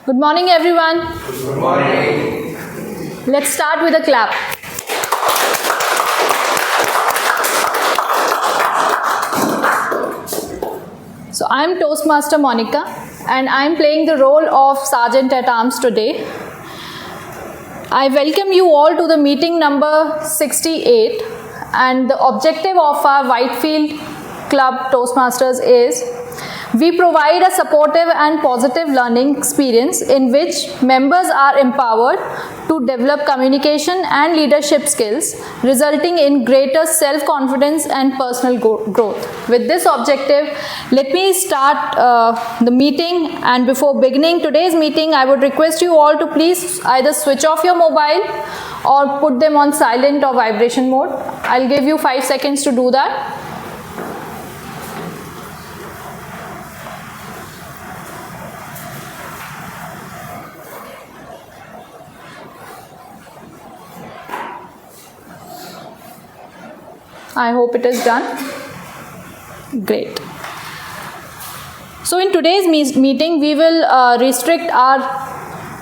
Good morning, everyone. Good morning. Let's start with a clap. So I'm Toastmaster Monica, and I'm playing the role of Sergeant at Arms today. I welcome you all to the meeting number 68, and the objective of our Whitefield Club Toastmasters is we provide a supportive and positive learning experience in which members are empowered to develop communication and leadership skills, resulting in greater self-confidence and personal growth. With this objective, let me start the meeting, and before beginning today's meeting, I would request you all to please either switch off your mobile or put them on silent or vibration mode. I'll give you 5 seconds to do that. I hope it is done. Great. So in today's meeting, we will restrict our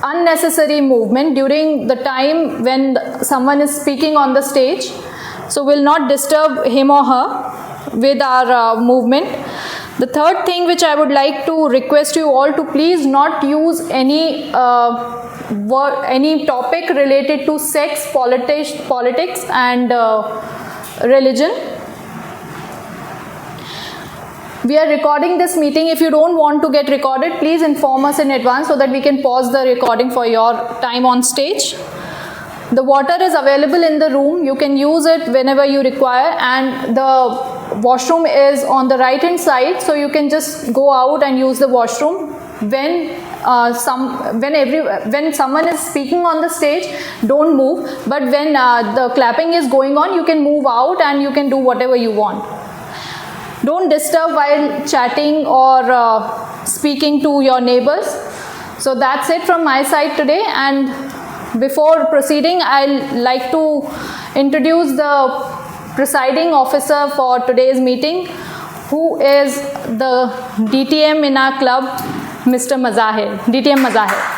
unnecessary movement during the time when someone is speaking on the stage. So we'll not disturb him or her with our movement. The third thing which I would like to request you all to please not use any topic related to sex, politics and religion. We are recording this meeting. If you don't want to get recorded, please inform us in advance so that we can pause the recording for your time on stage. The water is available in the room. You can use it whenever you require, and the washroom is on the right hand side, so you can just go out and use the washroom. When someone is speaking on the stage, don't move, but when the clapping is going on, you can move out and you can do whatever you want. Don't disturb while chatting or speaking to your neighbors. So that's it from my side today, and before proceeding, I'd like to introduce the presiding officer for today's meeting, who is the DTM in our club, Mr. Mazahir, DTM Mazahir.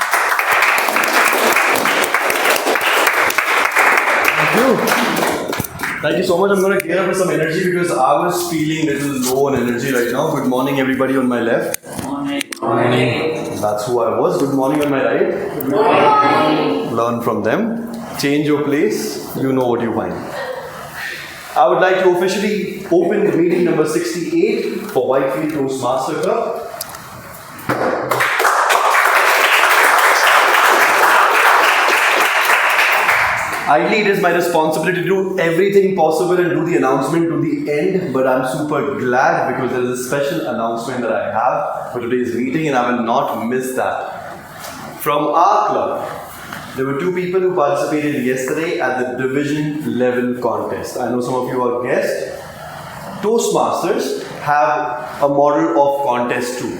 Thank you so much. I'm going to gear up with some energy because I was feeling a little low on energy right now. Good morning, everybody on my left. Good morning. Morning. That's who I was. Good morning on my right. Good morning. Learn from them. Change your place. You know what you find. I would like to officially open the meeting number 68 for Whitefield Toastmaster Club. Ideally, it is my responsibility to do everything possible and do the announcement to the end, but I'm super glad because there is a special announcement that I have for today's meeting and I will not miss that. From our club, there were 2 people who participated yesterday at the division level contest. I know some of you are guests. Toastmasters have a model of contest too.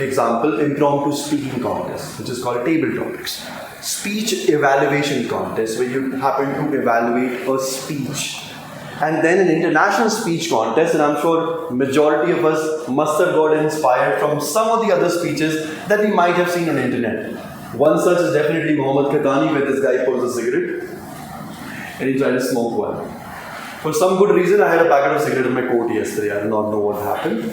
Example, impromptu speaking contest, which is called table topics. Speech evaluation contest, where you happen to evaluate a speech. And then an international speech contest, and I'm sure majority of us must have got inspired from some of the other speeches that we might have seen on the internet. One such is definitely Mohammad Khatani, where this guy pulls a cigarette and he tried to smoke one. For some good reason, I had a packet of cigarette in my coat yesterday. I do not know what happened.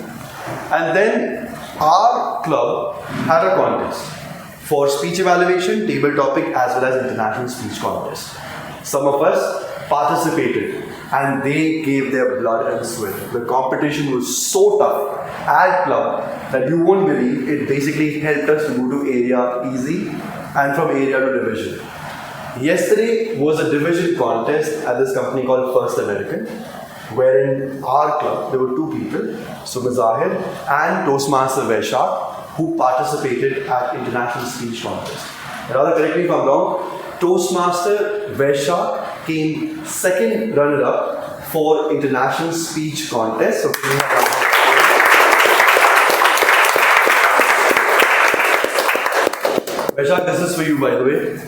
And then our club had a contest for speech evaluation, table topic, as well as international speech contest. Some of us participated and they gave their blood and sweat. The competition was so tough at club that you won't believe it basically helped us to go to area easy and from area to division. Yesterday was a division contest at this company called First American, wherein our club, there were 2 people, so Mazahir and Toastmaster Vaishak, who participated at international speech contest. And rather, correct me if I'm wrong, Toastmaster Vaishak came 2nd runner-up for international speech contest. So Vaishak, this is for you, by the way.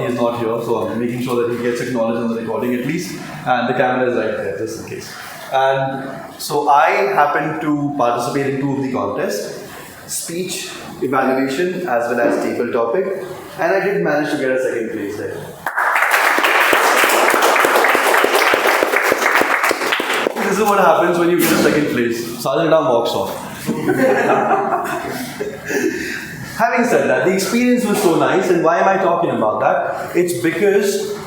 He is not here, so I'm making sure that he gets acknowledged on the recording at least. And the camera is right there, just in case. And so I happened to participate in 2 of the contests. Speech evaluation as well as table topic, and I did manage to get a second place there. This is what happens when you get a second place. Sergeant Ram walks off. Having said that, the experience was so nice, and why am I talking about that? It's because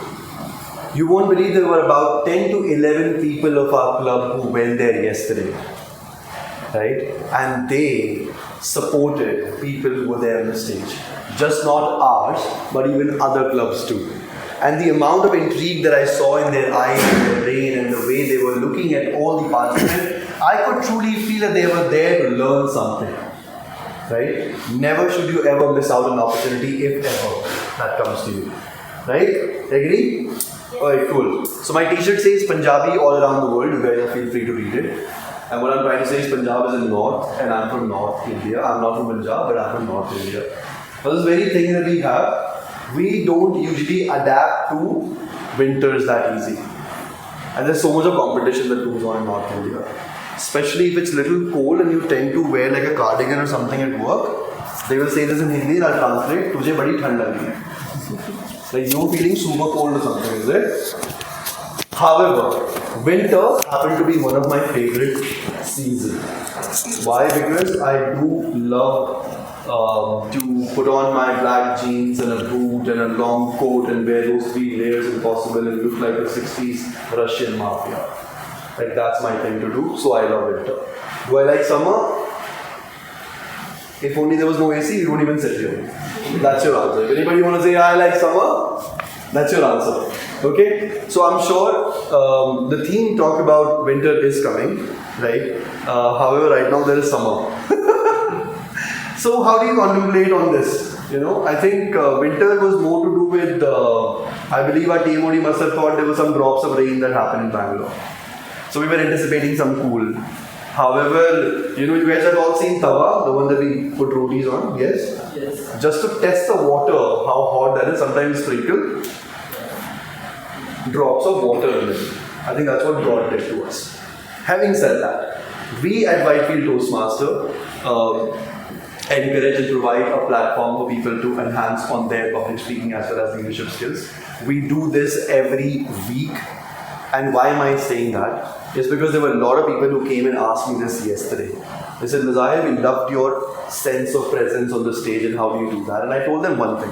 you won't believe there were about 10 to 11 people of our club who went there yesterday, right? And they supported people who were there on the stage. Just not ours, but even other clubs too. And the amount of intrigue that I saw in their eyes and their brain and the way they were looking at all the participants, I could truly feel that they were there to learn something. Right? Never should you ever miss out on an opportunity if ever that comes to you. Right? Agree? Alright, cool. So my t-shirt says Punjabi all around the world. You guys feel free to read it. And what I'm trying to say is Punjab is in North and I'm from North India. I'm not from Punjab, but I'm from North India. But this very thing that we have, we don't usually adapt to winters that easy. And there's so much of competition that goes on in North India. Especially if it's a little cold and you tend to wear like a cardigan or something at work. They will say this in Hindi and I'll translate. Tujhe badi thand lagi hai. Like you're feeling super cold or something, is it? However, winter happened to be one of my favorite seasons. Why? Because I do love to put on my black jeans and a boot and a long coat and wear those 3 layers if possible and look like a 60s Russian mafia. Like that's my thing to do, so I love winter. Do I like summer? If only there was no AC, you don't even sit here. That's your answer. If anybody want to say, I like summer, that's your answer. Okay? So I'm sure the theme talk about winter is coming, right? However, right now there is summer. So how do you contemplate on this? You know, I think winter was more to do with, I believe our TMOD must have thought there were some drops of rain that happened in Bangalore. So we were anticipating some cool. However, you know, you guys have all seen tawa, the one that we put rotis on, yes? Yes. Just to test the water, how hot that is, sometimes sprinkle drops of water in it. I think that's what God did to us. Having said that, we at Whitefield Toastmaster encourage and provide a platform for people to enhance on their public speaking as well as leadership skills. We do this every week. And why am I saying that? It's because there were a lot of people who came and asked me this yesterday. They said, Mazahir, we loved your sense of presence on the stage and how do you do that? And I told them one thing.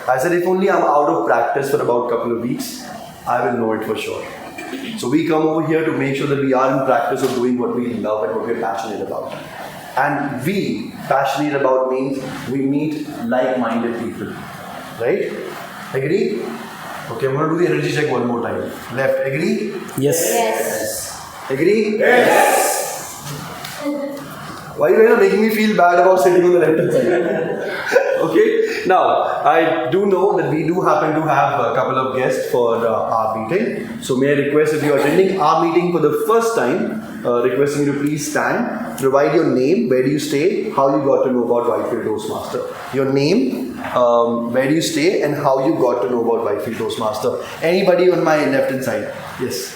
I said, if only I'm out of practice for about a couple of weeks, I will know it for sure. So we come over here to make sure that we are in practice of doing what we love and what we're passionate about. And we, passionate about means we meet like-minded people. Right? Agree? Okay, I'm going to do the energy check one more time. Left, agree? Yes. Yes. Agree? Yes. Why are you guys making me feel bad about sitting on the left hand side? Okay, now I do know that we do happen to have a couple of guests for our meeting. So may I request if you are attending our meeting for the first time, requesting you to please stand, provide your name, where do you stay, how you got to know about Whitefield Toastmaster. Your name, where do you stay, and how you got to know about Whitefield Toastmaster. Anybody on my left hand side? Yes.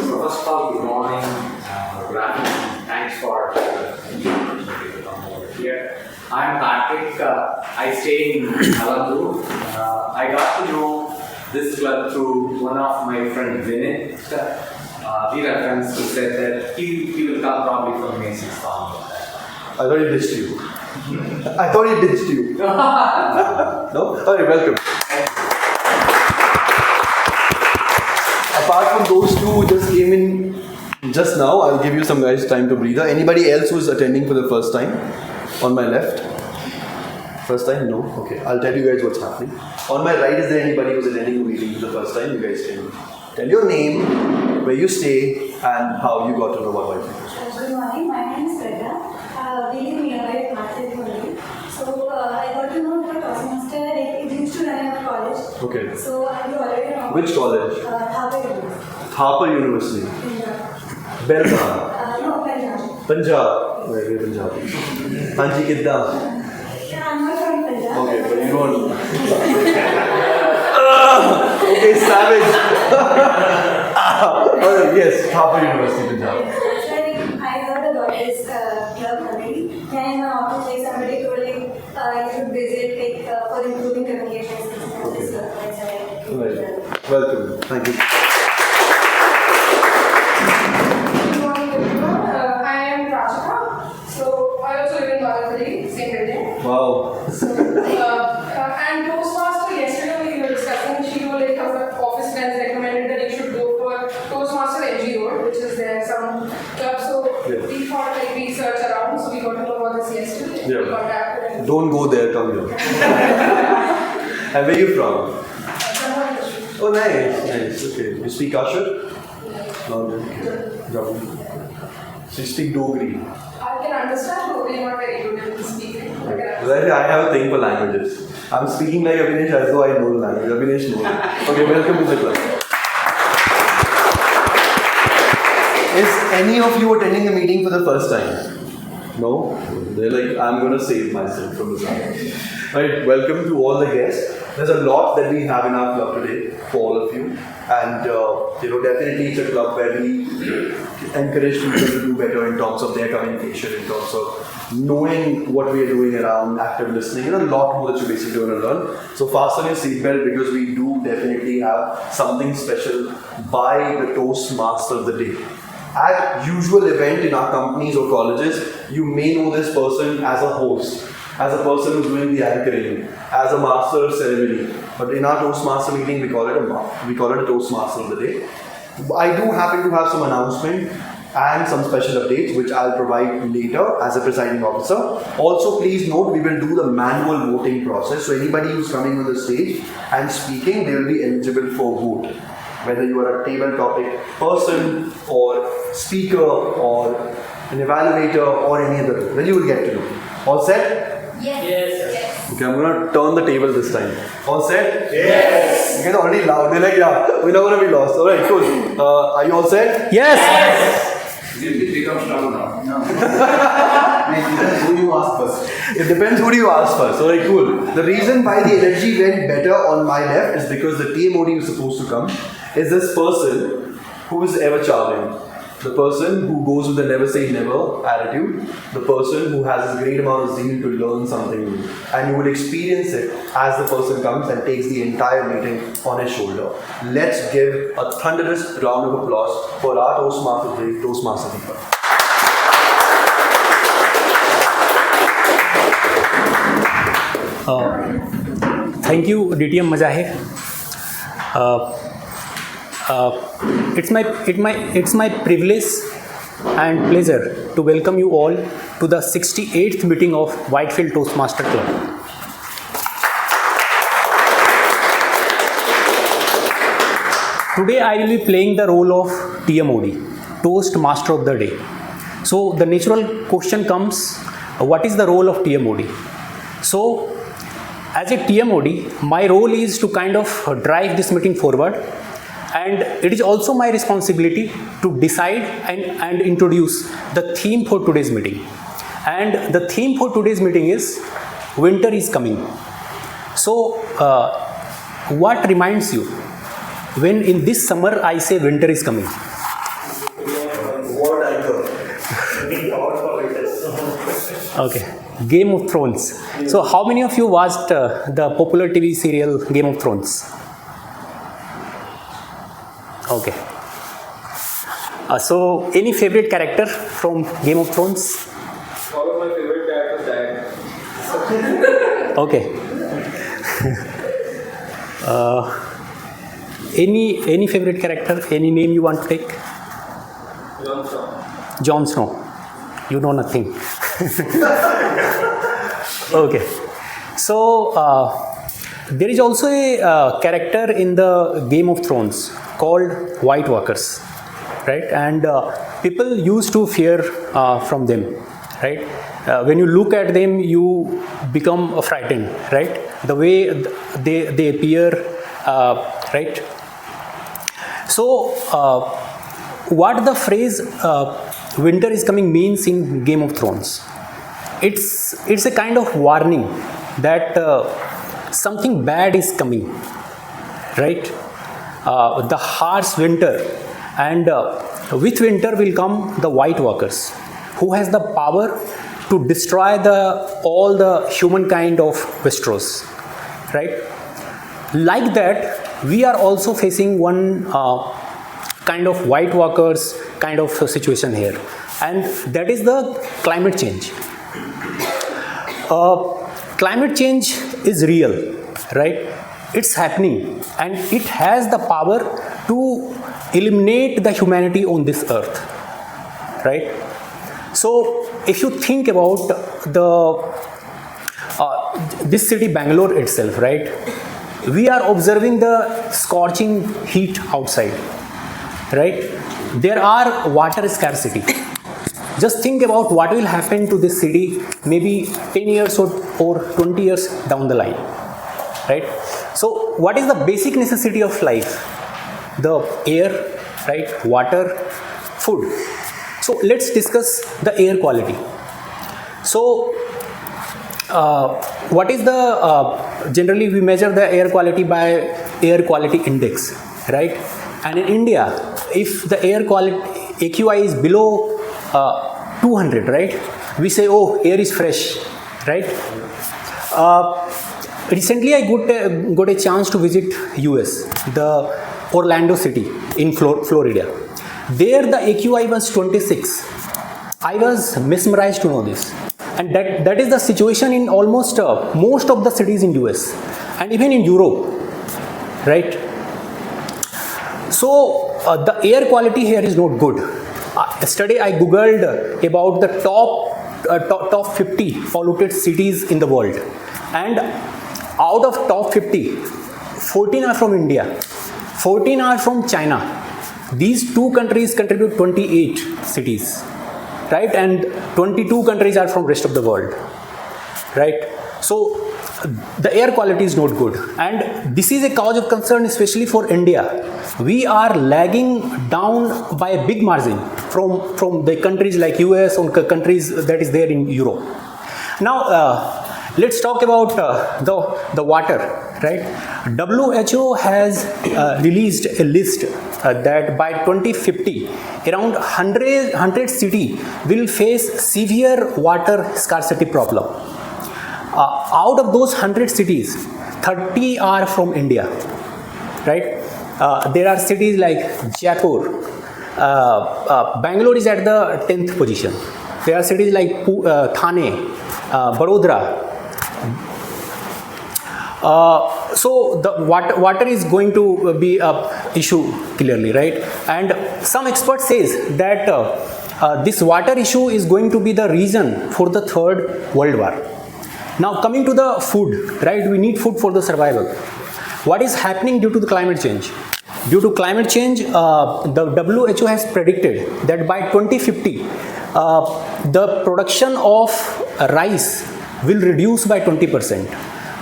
So first of all, good morning, good afternoon. Thanks for the opportunity to come over here. I'm Karthik. I stay in Alandur. I got to know this club through one of my friend Vinit. We are friends who said that he will come probably from May 6th onward. I thought he ditched you. I thought he ditched you. No? Alright, welcome. Apart from those two who just came in just now, I'll give you some guys time to breathe. Anybody else who's attending for the first time? On my left? First time? No? Okay, I'll tell you guys what's happening. On my right, is there anybody who's attending the meeting for the first time? You guys can tell your name, where you stay, and how you got to know about Whitefield. Good morning, my name is Svedha. We live nearby Martin only. So I got to know about Toastmaster. It used to run in our college. Okay. So I already know. Which college? Thapa University. Thapa University. Punjab. Belgaum. No, Punjab. Punjab. Where Punjab? Hanji Kidda. I'm not from Punjab. Okay, but you don't. Okay, savage. Alright, yes, Thapa University, Punjab. So I heard about this visit for improving communication skills. Okay. That's why I came Right. here. Welcome. Thank you. Good morning, everyone. I am Rajika. So I also live in Balakari, same building. Wow. And Toastmaster, yesterday we were discussing, she told like her office friends recommended that you should go for Toastmaster MG Road, which is there some club. So Yeah. we thought like we search around, so we got to know about this yesterday. Yeah. We contacted and Don't go there, come here. And where are you from? someone industry. Oh, nice. Nice. Okay. You speak Ashur? No, okay. So you speak Dogri. I can understand, but we're not very good in speaking. Well, I have a thing for languages. I'm speaking like Abhinesh as though I know the language. Abhinesh knows. Okay, welcome to the club. Is any of you attending the meeting for the first time? No? They're like, I'm going to save myself from this. Right, welcome to all the guests. There's a lot that we have in our club today for all of you. And, definitely it's a club where we encourage people to do better in terms of their communication, in terms of knowing what we are doing around, active listening, a lot more that you basically want to learn. So fasten your seatbelt because we do definitely have something special by the Toastmaster of the day. At usual event in our companies or colleges, you may know this person as a host, as a person who's doing the anchoring, as a master of ceremony. But in our Toastmaster meeting, we call it a Toastmaster of the day. I do happen to have some announcement and some special updates which I'll provide later as a presiding officer. Also, please note we will do the manual voting process. So anybody who's coming on the stage and speaking, they will be eligible for vote. Whether you are a table topic person or speaker or an evaluator or any other, then you will get to know. All set? Yes. Okay, I'm gonna turn the table this time. All set? Yes. You guys are already loud. They're like, yeah, we're not gonna be lost. Alright, cool. Are you all set? Yes. It becomes strong now. Who you ask first? It depends who do you ask first. Alright, cool. The reason why the energy went better on my left is because the TMOD who's supposed to come is this person who is ever charming. The person who goes with the never say never attitude. The person who has a great amount of zeal to learn something new. And you will experience it as the person comes and takes the entire meeting on his shoulder. Let's give a thunderous round of applause for our Toastmaster people. Thank you, DTM Mazahir. It's my privilege and pleasure to welcome you all to the 68th meeting of Whitefield Toastmaster Club. Today I will be playing the role of TMOD, Toastmaster of the Day. So the natural question comes, what is the role of TMOD? So as a TMOD, my role is to kind of drive this meeting forward, and it is also my responsibility to decide and introduce the theme for today's meeting. And the theme for today's meeting is winter is coming. So what reminds you when in this summer I say winter is coming? What I got. Okay, Game of Thrones. So how many of you watched the popular TV serial Game of Thrones? Okay. So any favorite character from Game of Thrones? All of my favorite characters died. Okay. Any favorite character? Any name you want to take? Jon Snow. You know nothing. Okay. So there is also a character in the Game of Thrones called White Walkers, right? And people used to fear from them, right? When you look at them, you become frightened, right? The way they appear, right? So what the phrase winter is coming means in Game of Thrones? It's a kind of warning that something bad is coming, right? The harsh winter, and with winter will come the White Walkers, who has the power to destroy all the humankind of Westeros, right? Like that, we are also facing one kind of White Walkers kind of situation here, and that is the climate change. Climate change is real, right? It's happening, and it has the power to eliminate the humanity on this earth, right? So if you think about this city Bangalore itself, right, we are observing the scorching heat outside, right? There are water scarcity. Just think about what will happen to this city maybe 10 years or 20 years down the line, right? So what is the basic necessity of life? The air, right? Water, food. So let's discuss the air quality. So what is the generally we measure the air quality by air quality index, right? And in India, if the air quality AQI is below 200, right, we say, oh, air is fresh, right? Recently I got a chance to visit US, the Orlando city in Florida. There the AQI was 26. I was mesmerized to know this, and that is the situation in almost most of the cities in US and even in Europe, right? So the air quality here is not good. Yesterday I googled about the top 50 polluted cities in the world, and out of top 50, 14 are from India, 14 are from China. These two countries contribute 28 cities, right? And 22 countries are from rest of the world, right? So the air quality is not good, and this is a cause of concern, especially for India. We are lagging down by a big margin from the countries like US or countries that is there in Europe. Now let's talk about the water, right? WHO has released a list that by 2050 around 100 cities will face severe water scarcity problem. Out of those 100 cities, 30 are from India, right? There are cities like Jaipur. Bangalore is at the 10th position. There are cities like Thane, Barodara. So the water is going to be an issue clearly, right? And some experts says that this water issue is going to be the reason for the Third World War. Now coming to the food, right? We need food for the survival. What is happening due to the climate change? Due to climate change, the WHO has predicted that by 2050, the production of rice will reduce by 20%.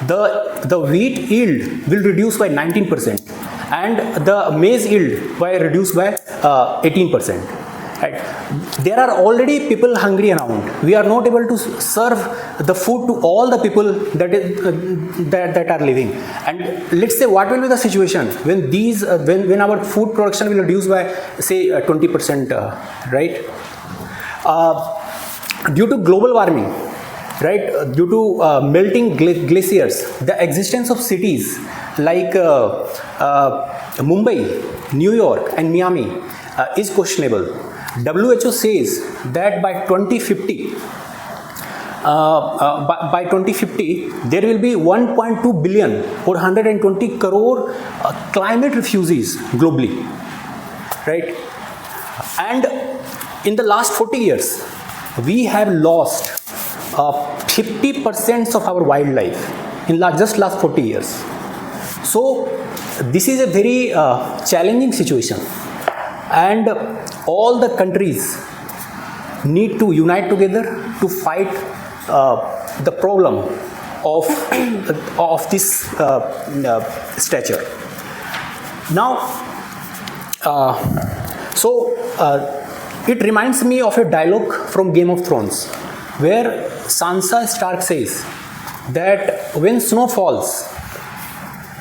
The wheat yield will reduce by 19%, and the maize yield by reduced by 18%. Right. There are already people hungry around. We are not able to serve the food to all the people that are living. And let's say, what will be the situation when when our food production will reduce by say 20%, right? Due to global warming, right? Due to melting glaciers, the existence of cities like Mumbai, New York, and Miami is questionable. WHO says that by 2050, there will be 1.2 billion or 120 crore climate refugees globally, right? And in the last 40 years, we have lost 50% of our wildlife in just last 40 years. So this is a very challenging situation, and all the countries need to unite together to fight the problem of this stature. Now, it reminds me of a dialogue from Game of Thrones, where Sansa Stark says that when snow falls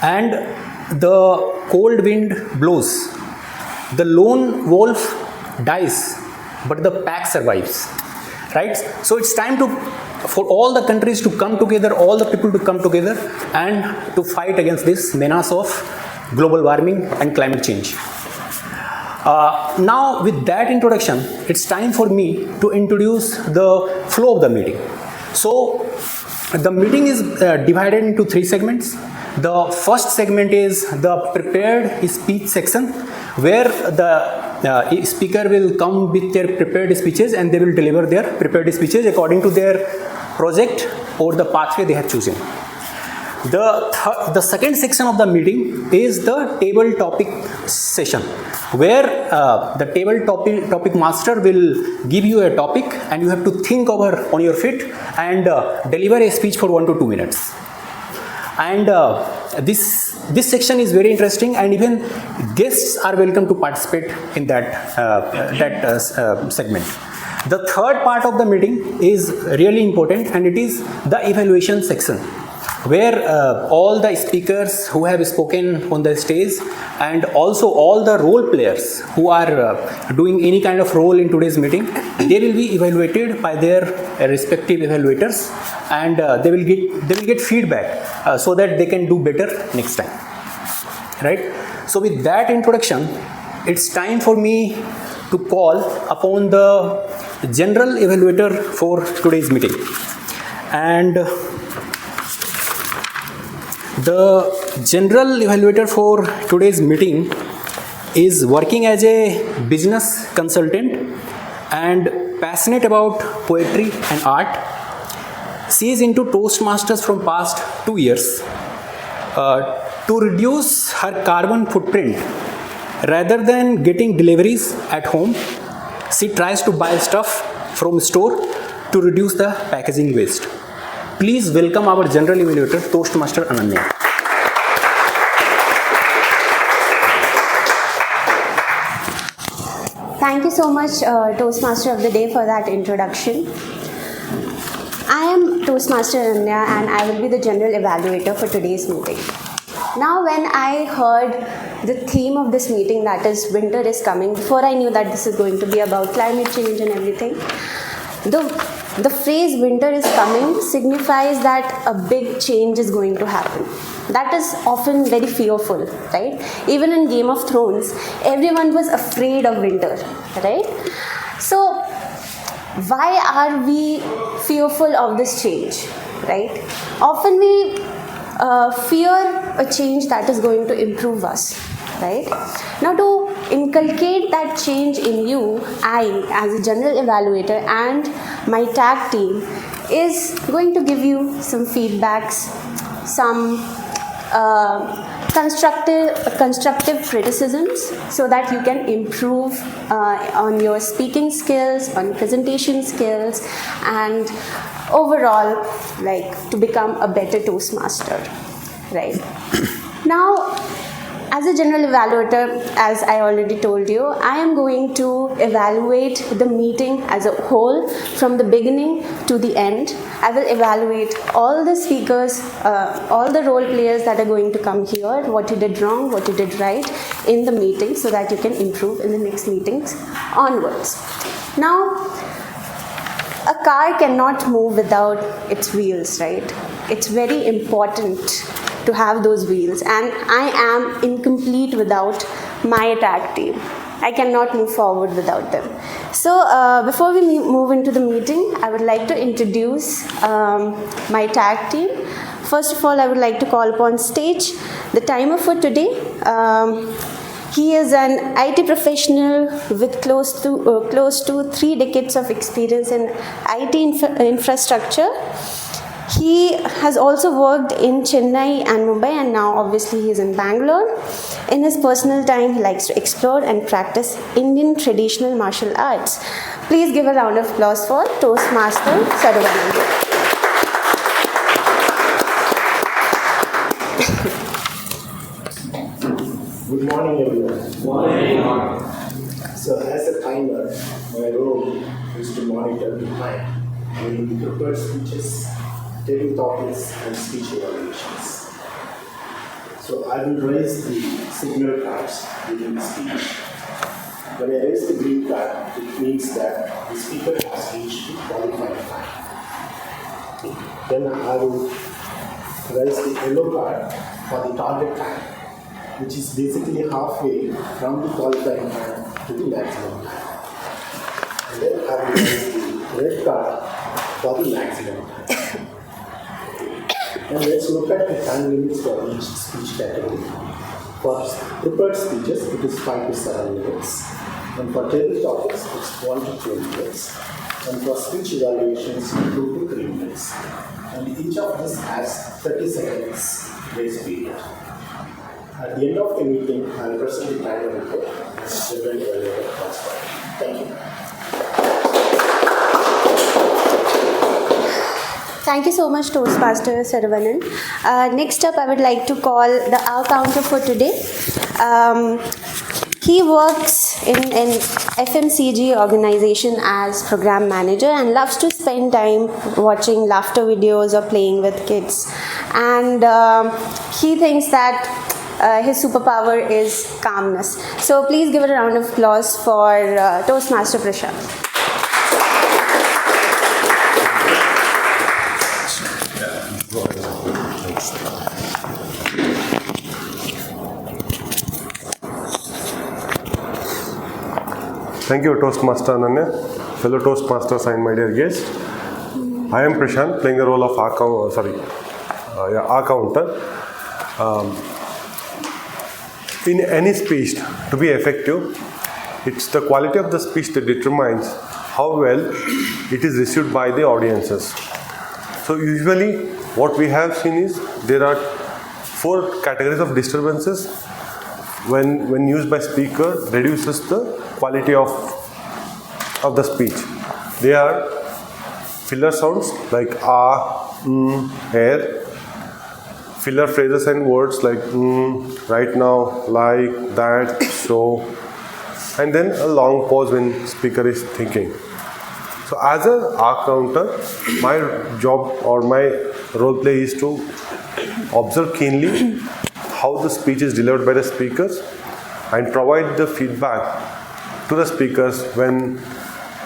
and the cold wind blows, the lone wolf dies, but the pack survives. right? So it's time for all the countries to come together, all the people to come together and to fight against this menace of global warming and climate change. Now, with that introduction, it's time for me to introduce the flow of the meeting. So, the meeting is divided into 3 segments. The first segment is the prepared speech section, where the speaker will come with their prepared speeches and they will deliver their prepared speeches according to their project or the pathway they have chosen. The second section of the meeting is the table topic session, where the table topic master will give you a topic and you have to think on your feet and deliver a speech for 1 to 2 minutes. And this section is very interesting, and even guests are welcome to participate in that segment. The third part of the meeting is really important, and it is the evaluation section, where all the speakers who have spoken on the stage and also all the role players who are doing any kind of role in today's meeting, they will be evaluated by their respective evaluators, and they will get feedback so that they can do better next time, right? So with that introduction, it's time for me to call upon the general evaluator for today's meeting. And the general evaluator for today's meeting is working as a business consultant and passionate about poetry and art. She is into Toastmasters from past 2 years. To reduce her carbon footprint, rather than getting deliveries at home, she tries to buy stuff from store to reduce the packaging waste. Please welcome our general evaluator, Toastmaster Ananya. Thank you so much, Toastmaster of the Day, for that introduction. I am Toastmaster Ananya and I will be the general evaluator for today's meeting. Now, when I heard the theme of this meeting, that is winter is coming, before I knew that this is going to be about climate change and everything, the phrase winter is coming signifies that a big change is going to happen. That is often very fearful, right? Even in Game of Thrones, everyone was afraid of winter, right? So, why are we fearful of this change, right? Often we fear a change that is going to improve us, right? Now, to inculcate that change in you, I, as a general evaluator, and my tag team is going to give you some feedbacks, some constructive criticisms, so that you can improve on your speaking skills, on presentation skills, and overall, like, to become a better Toastmaster, right? Now, as a general evaluator, as I already told you, I am going to evaluate the meeting as a whole from the beginning to the end. I will evaluate all the speakers, all the role players that are going to come here, what you did wrong, what you did right in the meeting, so that you can improve in the next meetings onwards. Now, a car cannot move without its wheels, right? It's very important to have those wheels, and I am incomplete without my tag team. I cannot move forward without them. So before we move into the meeting, I would like to introduce my tag team. First of all, I would like to call upon stage the timer for today. He is an IT professional with close to 3 decades of experience in IT infrastructure. He has also worked in Chennai and Mumbai, and now obviously he is in Bangalore. In his personal time, he likes to explore and practice Indian traditional martial arts. Please give a round of applause for Toastmaster Saravanan. Good morning, everyone. Morning. So, as a timer, my role is to monitor the time during the prepared speeches, table topics, and speech evaluations. So, I will raise the signal cards during the speech. When I raise the green card, it means that the speaker has reached the qualified time. Then I will raise the yellow card for the target time, which is basically halfway from the qualifying time to the maximum time. And then I will raise the red card for the maximum time. And let's look at the time limits for each speech category. For prepared speeches, it is 5 to 7 minutes. And for table topics, it's 1 to 2 minutes. And for speech evaluations, 2 to 3 minutes. And each of this has 30 seconds grace period. At the end of the meeting, I will present the final report and present the evaluator transfer. Thank you. Thank you so much, Toastmaster Saravanan. Next up, I would like to call the our counter for today. He works in an FMCG organization as program manager and loves to spend time watching laughter videos or playing with kids. And he thinks that his superpower is calmness. So please give a round of applause for Toastmaster Prashant. Thank you, Toastmaster Ananya, fellow Toastmasters and my dear guests. I am Prashant, playing the role of counter. In any speech, to be effective, it's the quality of the speech that determines how well it is received by the audiences. So usually what we have seen is there are 4 categories of disturbances when used by speaker reduces the quality of the speech. They are filler sounds like air, filler phrases and words like right now, like, that, so, and then a long pause when speaker is thinking. So as a counter, my job or my role play is to observe keenly how the speech is delivered by the speakers and provide the feedback to the speakers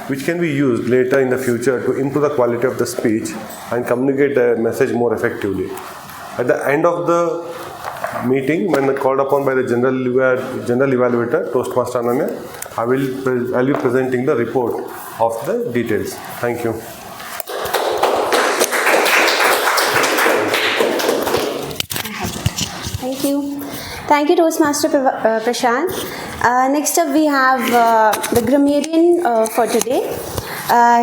which can be used later in the future to improve the quality of the speech and communicate the message more effectively. At the end of the meeting, when called upon by the general evaluator, Toastmaster Ananya, I'll be presenting the report of the details. Thank you. Thank you. Thank you, Toastmaster Prashant. Next up, we have the grammarian for today.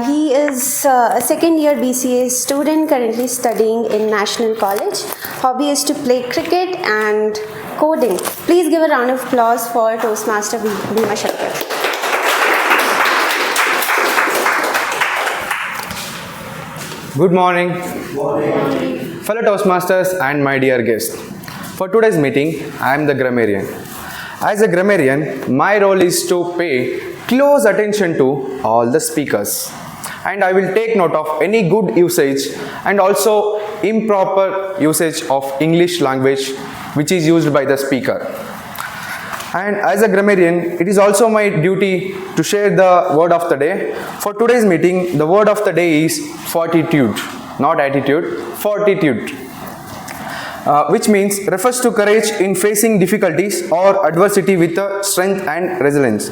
He is a second-year BCA student currently studying in National College. Hobby is to play cricket and coding. Please give a round of applause for Toastmaster Bhima Shankar. Good morning. Fellow Toastmasters and my dear guests. For today's meeting, I am the grammarian. As a grammarian, my role is to pay close attention to all the speakers. And I will take note of any good usage and also improper usage of English language which is used by the speaker. And as a grammarian, it is also my duty to share the word of the day. For today's meeting, the word of the day is fortitude, not attitude, fortitude. Which means refers to courage in facing difficulties or adversity with strength and resilience.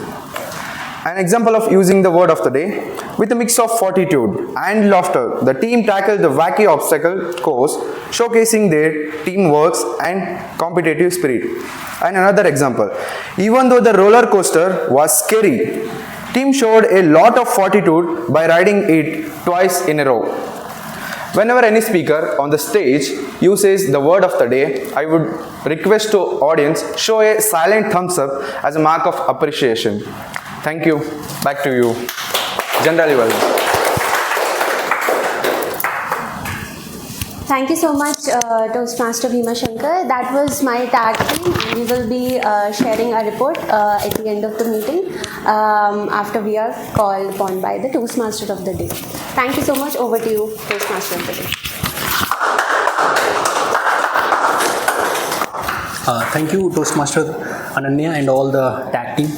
An example of using the word of the day: with a mix of fortitude and laughter, the team tackled the wacky obstacle course, showcasing their teamwork and competitive spirit. And another example: even though the roller coaster was scary, team showed a lot of fortitude by riding it twice in a row. Whenever any speaker on the stage uses the word of the day, I would request to audience show a silent thumbs up as a mark of appreciation. Thank you. Back to you. General well. Thank you so much, Toastmaster Bhima Shankar. That was my tag team. We will be sharing a report at the end of the meeting after we are called upon by the Toastmaster of the day. Thank you so much. Over to you, Toastmaster of the day. Thank you, Toastmaster Ananya and all the tag team.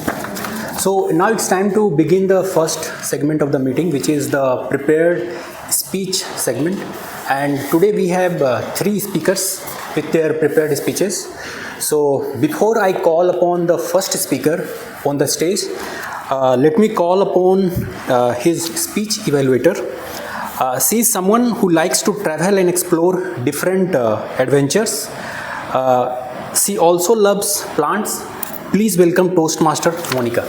So now it's time to begin the first segment of the meeting, which is the prepared speech segment. And today we have 3 speakers with their prepared speeches. So before I call upon the first speaker on the stage, let me call upon his speech evaluator. She is someone who likes to travel and explore different adventures. She also loves plants. Please welcome Toastmaster Monica.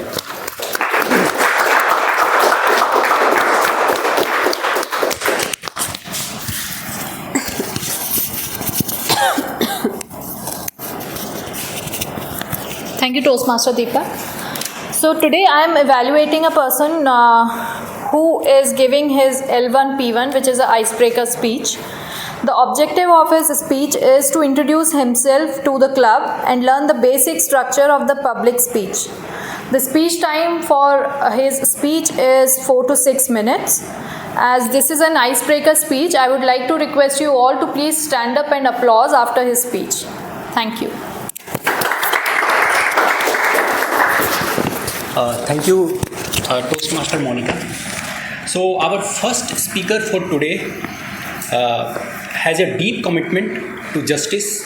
Thank you, Toastmaster Deepak. So today I am evaluating a person who is giving his L1 P1, which is an icebreaker speech. The objective of his speech is to introduce himself to the club and learn the basic structure of the public speech. The speech time for his speech is 4 to 6 minutes. As this is an icebreaker speech, I would like to request you all to please stand up and applause after his speech. Thank you. Thank you, Toastmaster Monica. So our first speaker for today has a deep commitment to justice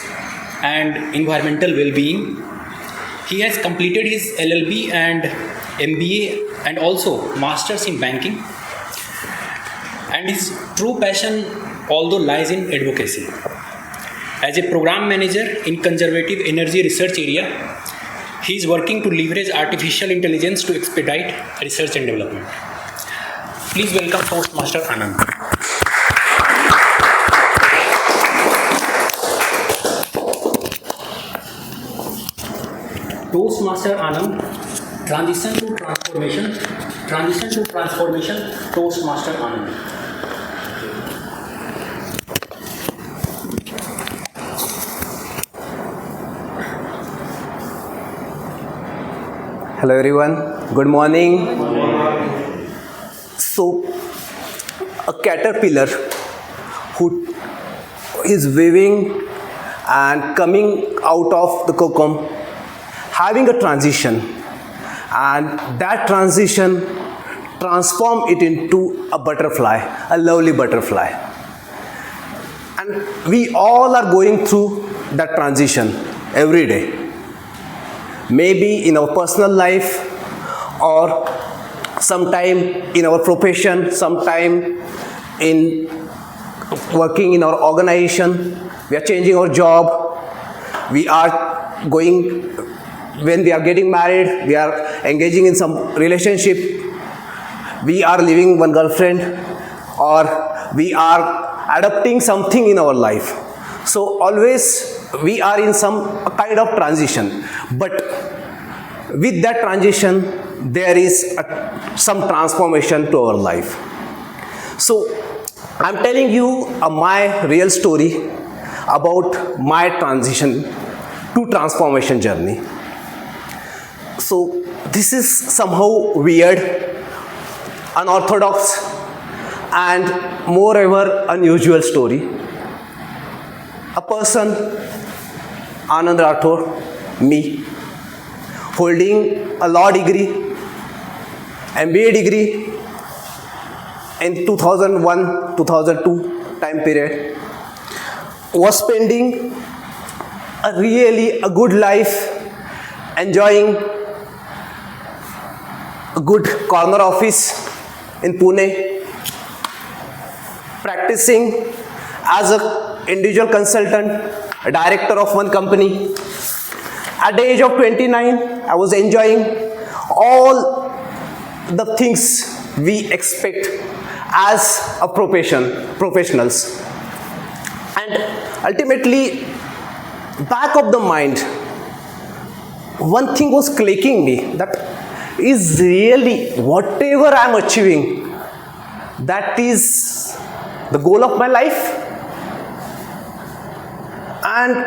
and environmental well-being. He has completed his LLB and MBA and also Masters in Banking. And his true passion although lies in advocacy. As a program manager in conservative energy research area, he is working to leverage artificial intelligence to expedite research and development. Please welcome Toastmaster Anand. Toastmaster Anand, transition to transformation, Toastmaster Anand. Hello everyone, good morning. So, a caterpillar who is weaving and coming out of the cocoon, having a transition, and that transition transform it into a butterfly, a lovely butterfly. And we all are going through that transition every day. Maybe in our personal life or sometime in our profession, sometime in working in our organization, we are changing our job, we are going, when we are getting married, we are engaging in some relationship, we are living one girlfriend, or we are adopting something in our life. So always we are in some kind of transition, but with that transition there is some transformation to our life. So I'm telling you my real story about my transition to transformation journey. So this is somehow weird, unorthodox, and moreover unusual story. A person, Anand Rathore, me, holding a law degree, MBA degree in 2001-2002 time period, was spending a really good life, enjoying a good corner office in Pune, practicing as an individual consultant, a director of one company. At the age of 29, I was enjoying all the things we expect as a professionals. And ultimately, back of the mind, one thing was clicking me, that is really whatever I am achieving, that is the goal of my life. And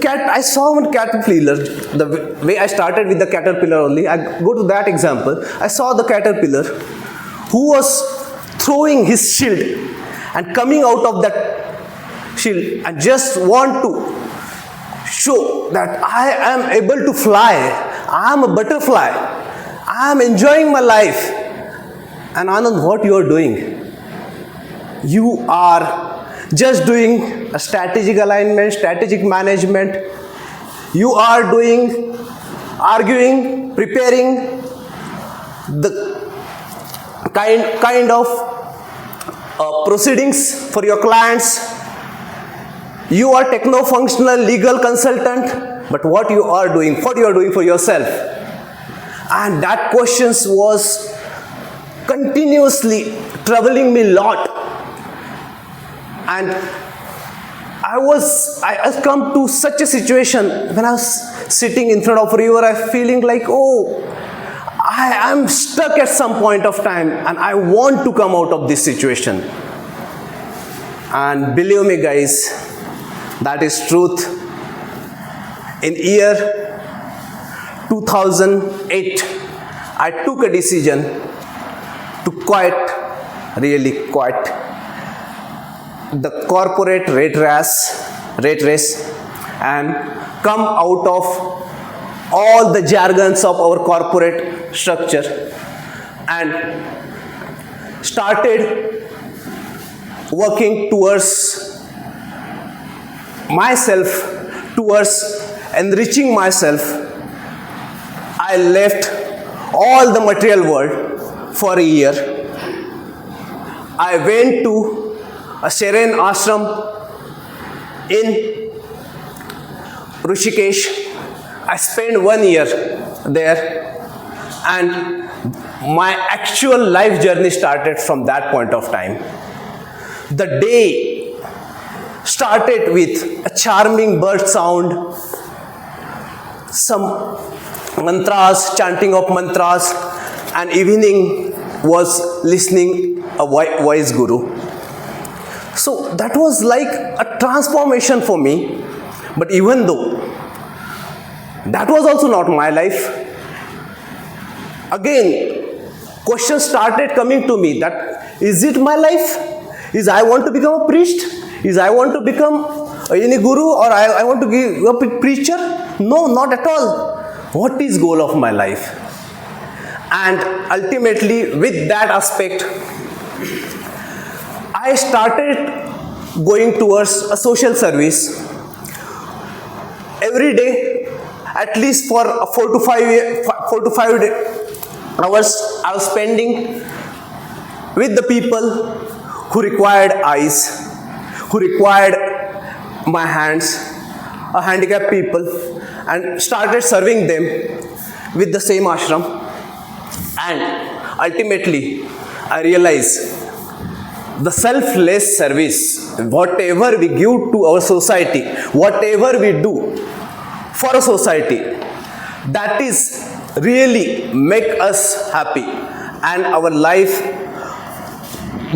I saw one caterpillar, the way I started with the caterpillar only, I go to that example. I saw the caterpillar who was throwing his shield and coming out of that shield and just want to show that I am able to fly, I am a butterfly. I am enjoying my life. And Anand, what you are doing? You are just doing a strategic alignment, strategic management. You are doing, arguing, preparing the kind of proceedings for your clients. You are techno-functional legal consultant, but what you are doing for yourself. And that questions was continuously troubling me a lot. And I come to such a situation when I was sitting in front of a river, I feeling like, oh, I am stuck at some point of time and I want to come out of this situation. And believe me guys, that is truth. In year 2008, I took a decision to really quit the corporate rate race and come out of all the jargons of our corporate structure and started working towards myself, towards enriching myself. I left all the material world for a year. I went to a Sharon ashram in Rishikesh. I spent 1 year there and my actual life journey started from that point of time. The day started with a charming bird sound, some mantras, chanting of mantras, and evening was listening a wise guru. So that was like a transformation for me. But even though that was also not my life, again questions started coming to me that is it my life? Is I want to become a priest? Is I want to become any guru, or I want to be a preacher? No, not at all. What is goal of my life? And ultimately with that aspect, I started going towards a social service. Every day, at least for 4 to 5 hours, I was spending with the people who required eyes, who required my hands, handicapped people, and started serving them with the same ashram. And ultimately, I realized the selfless service, whatever we give to our society, whatever we do for a society, that is really make us happy and our life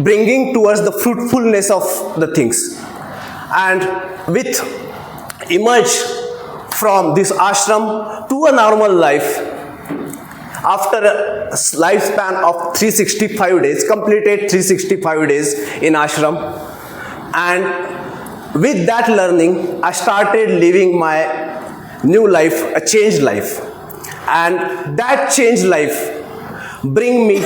bringing towards the fruitfulness of the things. And with emerge from this ashram to a normal life after a lifespan of 365 days, completed 365 days in ashram. And with that learning, I started living my new life, a changed life. And that changed life bring me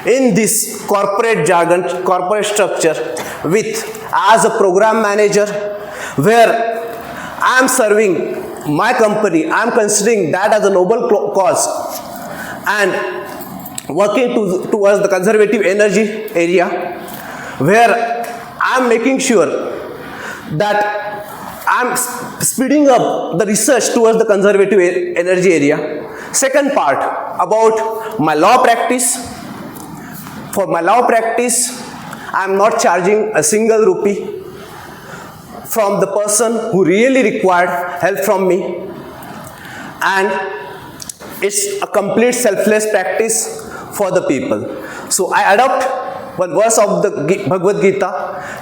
in this corporate jargon, corporate structure with as a program manager, where I am serving my company. I am considering that as a noble cause and working towards the conservative energy area, where I am making sure that I am speeding up the research towards the conservative energy area. Second part about my law practice. For my law practice, I am not charging a single rupee from the person who really required help from me. And it's a complete selfless practice for the people. So I adopt one verse of the Bhagavad Gita,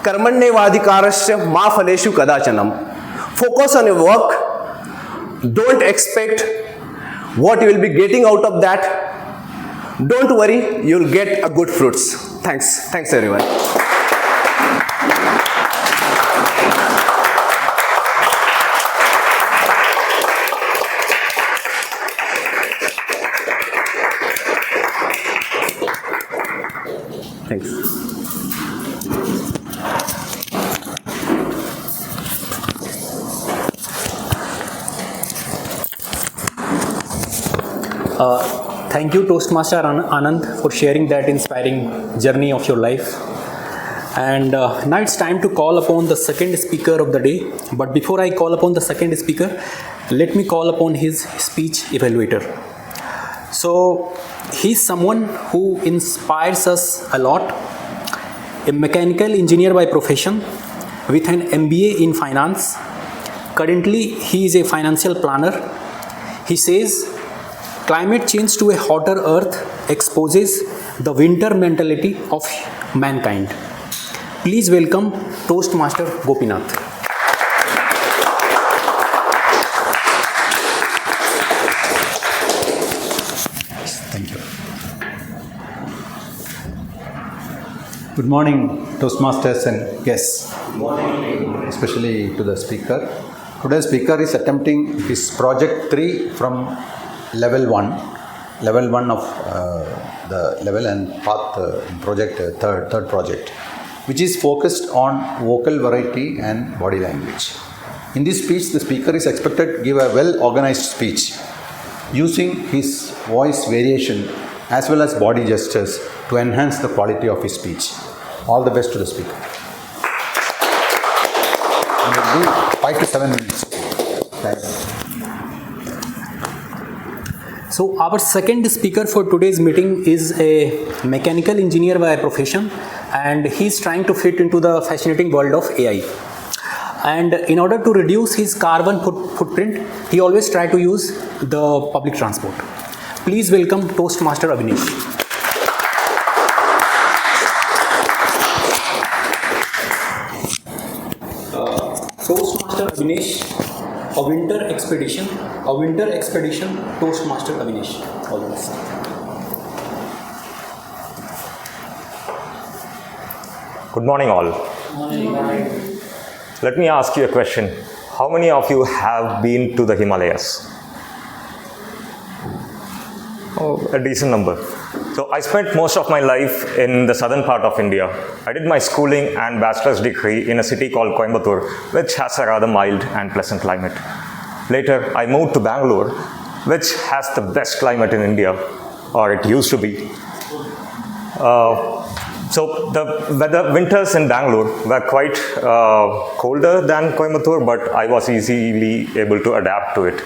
Karmanyevadhikarasya ma phaleshu kadachanam. Focus on your work. Don't expect what you will be getting out of that. Don't worry, you'll get a good fruits. Thanks. Thanks everyone. Thank you, Toastmaster Anand, for sharing that inspiring journey of your life. And now it's time to call upon the second speaker of the day. But before I call upon the second speaker, let me call upon his speech evaluator. So he's someone who inspires us a lot. A mechanical engineer by profession with an MBA in finance. Currently, he is a financial planner. He says, climate change to a hotter earth exposes the winter mentality of mankind. Please welcome Toastmaster Gopinath. Thank you. Good morning, Toastmasters and guests. Good morning. Especially to the speaker. Today's speaker is attempting his project 3 from level 1 of the level and path project, third project, which is focused on vocal variety and body language. In this speech, the speaker is expected to give a well-organized speech using his voice variation as well as body gestures to enhance the quality of his speech. All the best to the speaker. It will be 5 to 7 minutes. Thanks. So our second speaker for today's meeting is a mechanical engineer by profession, and he's trying to fit into the fascinating world of AI. And in order to reduce his carbon footprint, he always tries to use the public transport. Please welcome Toastmaster Avinash. Toastmaster Avinash, a winter expedition, Toastmaster Avinash. All the best. Good morning, all. Let me ask you a question. How many of you have been to the Himalayas? Oh, a decent number. So I spent most of my life in the southern part of India. I did my schooling and bachelor's degree in a city called Coimbatore, which has a rather mild and pleasant climate. Later, I moved to Bangalore, which has the best climate in India, or it used to be. So the winters in Bangalore were quite colder than Coimbatore, but I was easily able to adapt to it.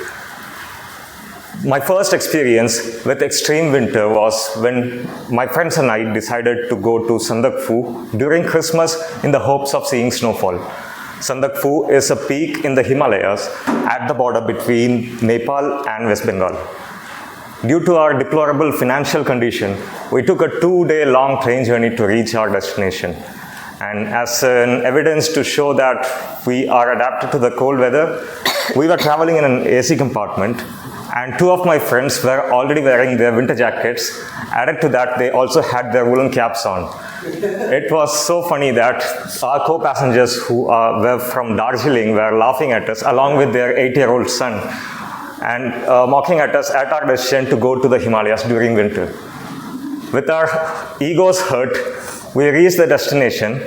My first experience with extreme winter was when my friends and I decided to go to Sandakphu during Christmas in the hopes of seeing snowfall. Sandakphu is a peak in the Himalayas at the border between Nepal and West Bengal. Due to our deplorable financial condition, we took a 2-day long train journey to reach our destination. And as an evidence to show that we are adapted to the cold weather, we were traveling in an AC compartment, and 2 of my friends were already wearing their winter jackets. Added to that, they also had their woolen caps on. It was so funny that our co-passengers who were from Darjeeling were laughing at us along with their 8-year-old son and mocking at us at our decision to go to the Himalayas during winter. With our egos hurt, we reached the destination.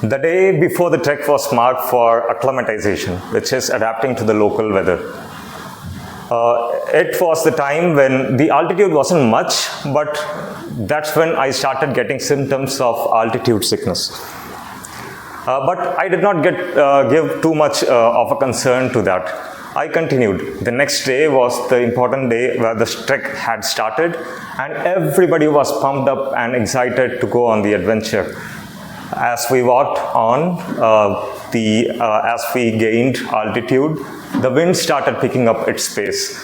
The day before the trek was marked for acclimatization, which is adapting to the local weather. It was the time when the altitude wasn't much, but that's when I started getting symptoms of altitude sickness. But I did not give too much of a concern to that. I continued. The next day was the important day where the trek had started, and everybody was pumped up and excited to go on the adventure. As we walked on, as we gained altitude, the wind started picking up its pace.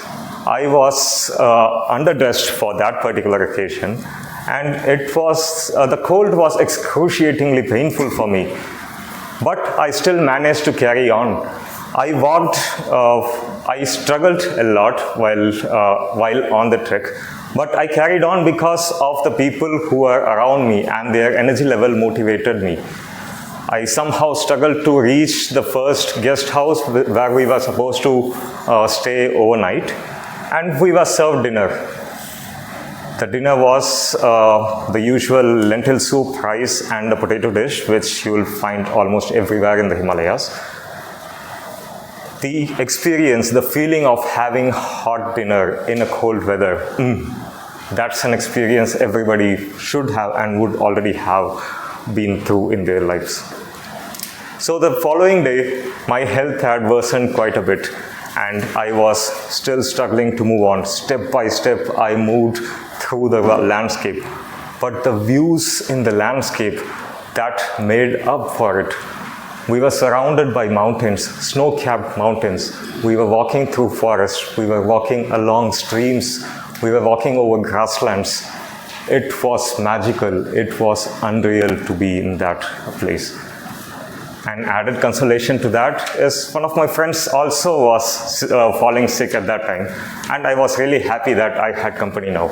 I was underdressed for that particular occasion, and the cold was excruciatingly painful for me. But I still managed to carry on. I struggled a lot while on the trek, but I carried on because of the people who were around me and their energy level motivated me. I somehow struggled to reach the first guest house where we were supposed to stay overnight, and we were served dinner. The dinner was the usual lentil soup, rice, and a potato dish, which you will find almost everywhere in the Himalayas. the experience, the feeling of having hot dinner in a cold weather, that's an experience everybody should have and would already have been through in their lives. So the following day, my health had worsened quite a bit, and I was still struggling to move on. Step by step, I moved through the landscape. But the views in the landscape that made up for it. We were surrounded by mountains, snow-capped mountains. We were walking through forests. We were walking along streams. We were walking over grasslands. It was magical. It was unreal to be in that place. And added consolation to that is one of my friends also was falling sick at that time. And I was really happy that I had company now.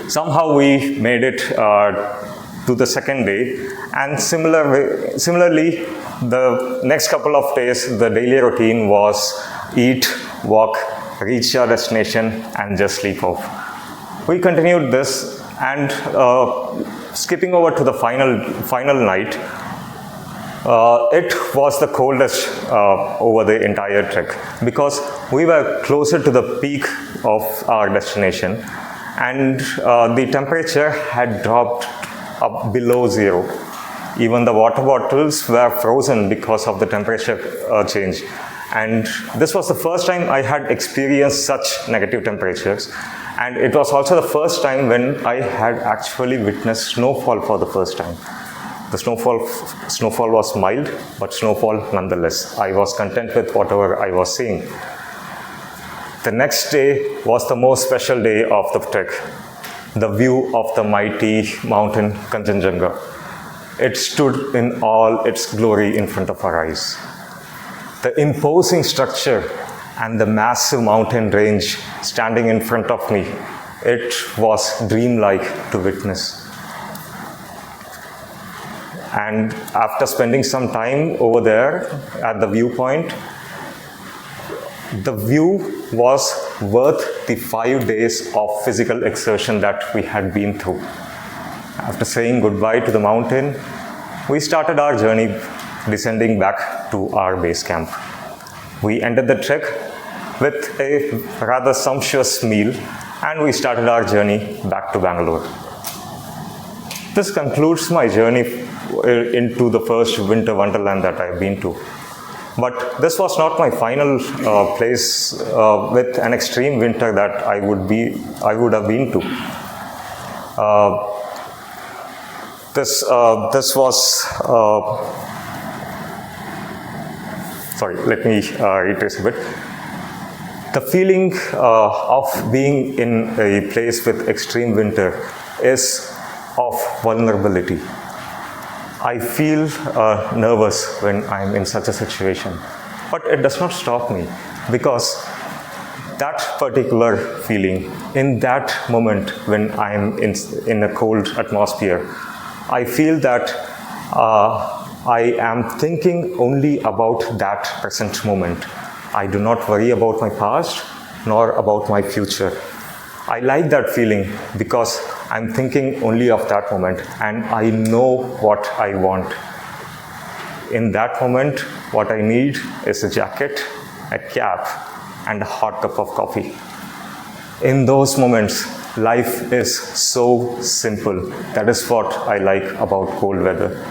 Somehow we made it to the second day. And similarly, the next couple of days, the daily routine was eat, walk, reach our destination, and just sleep off. We continued this, and skipping over to the final night, it was the coldest over the entire trek because we were closer to the peak of our destination, and the temperature had dropped up below zero. Even the water bottles were frozen because of the temperature change. And this was the first time I had experienced such negative temperatures. And it was also the first time when I had actually witnessed snowfall for the first time. The snowfall was mild, but snowfall nonetheless. I was content with whatever I was seeing. The next day was the most special day of the trek. The view of the mighty mountain Kanchenjunga. It stood in all its glory in front of our eyes. The imposing structure and the massive mountain range standing in front of me, it was dreamlike to witness. And after spending some time over there at the viewpoint, the view was worth the 5 days of physical exertion that we had been through. After saying goodbye to the mountain, we started our journey descending back to our base camp. We ended the trek with a rather sumptuous meal, and we started our journey back to Bangalore. This concludes my journey into the first winter wonderland that I've been to. But this was not my final place with an extreme winter that I would have been to. This was. Sorry, let me retrace a bit. The feeling of being in a place with extreme winter is of vulnerability. I feel nervous when I'm in such a situation, but it does not stop me because that particular feeling, in that moment when I'm in a cold atmosphere, I feel that I am thinking only about that present moment. I do not worry about my past nor about my future. I like that feeling because I'm thinking only of that moment and I know what I want. In that moment, what I need is a jacket, a cap, and a hot cup of coffee. In those moments, life is so simple. That is what I like about cold weather.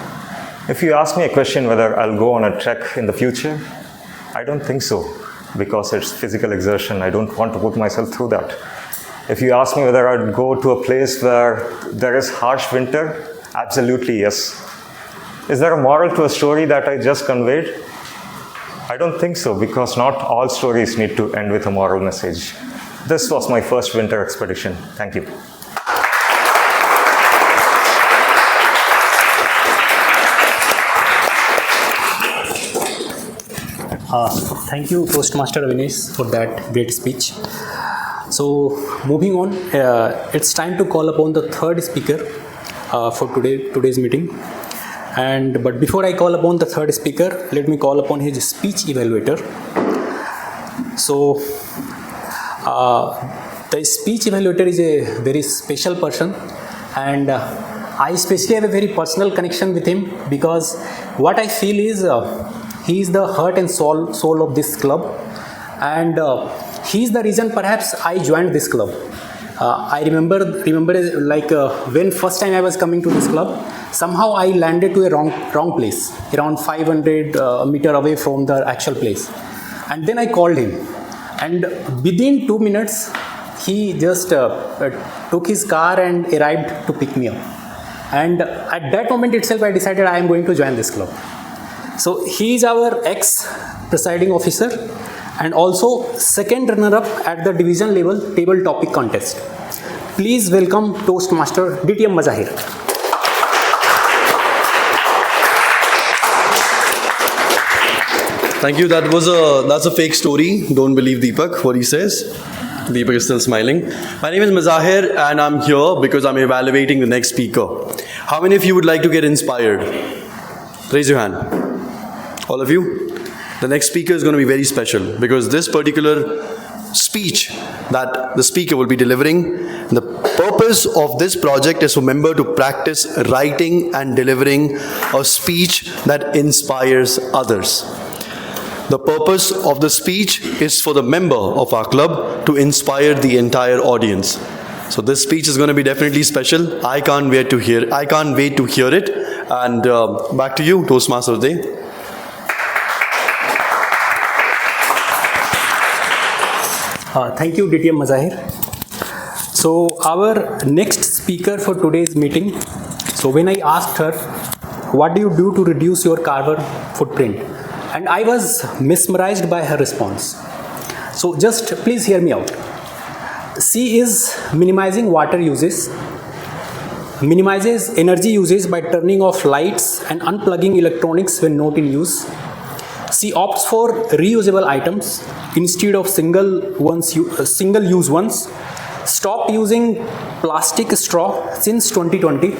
If you ask me a question whether I'll go on a trek in the future, I don't think so because it's physical exertion. I don't want to put myself through that. If you ask me whether I'd go to a place where there is harsh winter, absolutely yes. Is there a moral to a story that I just conveyed? I don't think so, because not all stories need to end with a moral message. This was my first winter expedition. Thank you. Thank you, Toastmaster Avinash, for that great speech. So, moving on, it's time to call upon the third speaker for today's meeting. But before I call upon the third speaker, let me call upon his speech evaluator. So, the speech evaluator is a very special person, and I especially have a very personal connection with him because what I feel is He is the heart and soul of this club, and he is the reason perhaps I joined this club. I remember like when first time I was coming to this club, somehow I landed to a wrong place, around 500 meter away from the actual place, and then I called him, and within 2 minutes he just took his car and arrived to pick me up. And at that moment itself I decided I am going to join this club. So he is our ex-presiding officer and also second runner-up at the division level table topic contest. Please welcome Toastmaster DTM Mazahir. Thank you. That's a fake story. Don't believe Deepak, what he says. Deepak is still smiling. My name is Mazahir and I'm here because I'm evaluating the next speaker. How many of you would like to get inspired? Raise your hand. All of you? The next speaker is going to be very special because this particular speech that the speaker will be delivering, the purpose of this project is for member to practice writing and delivering a speech that inspires others. The purpose of the speech is for the member of our club to inspire the entire audience. So this speech is going to be definitely special. I can't wait to hear it. And back to you, Toastmaster of the Day. Thank you, DTM Mazahir. So our next speaker for today's meeting. So when I asked her, what do you do to reduce your carbon footprint? And I was mesmerized by her response. So just please hear me out. C is minimizing water uses, minimizes energy usage by turning off lights and unplugging electronics when not in use. C opts for reusable items instead of single-use ones. Stop using plastic straw since 2020.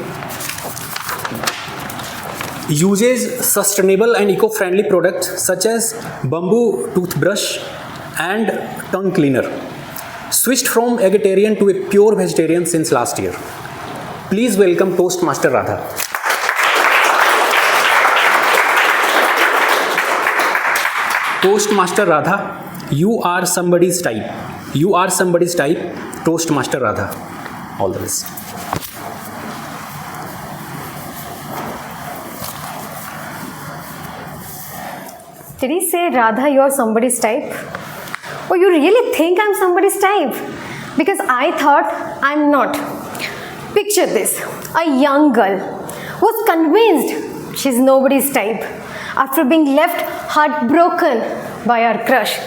Uses sustainable and eco-friendly products such as bamboo toothbrush and tongue cleaner. Switched from vegetarian to a pure vegetarian since last year. Please welcome Toastmaster Radha. Toastmaster Radha, you are somebody's type. You are somebody's type, Toastmaster Radha. All the best. Did he say, Radha, you're somebody's type? Oh, you really think I'm somebody's type? Because I thought I'm not. Picture this. A young girl was convinced she's nobody's type after being left heartbroken by her crush.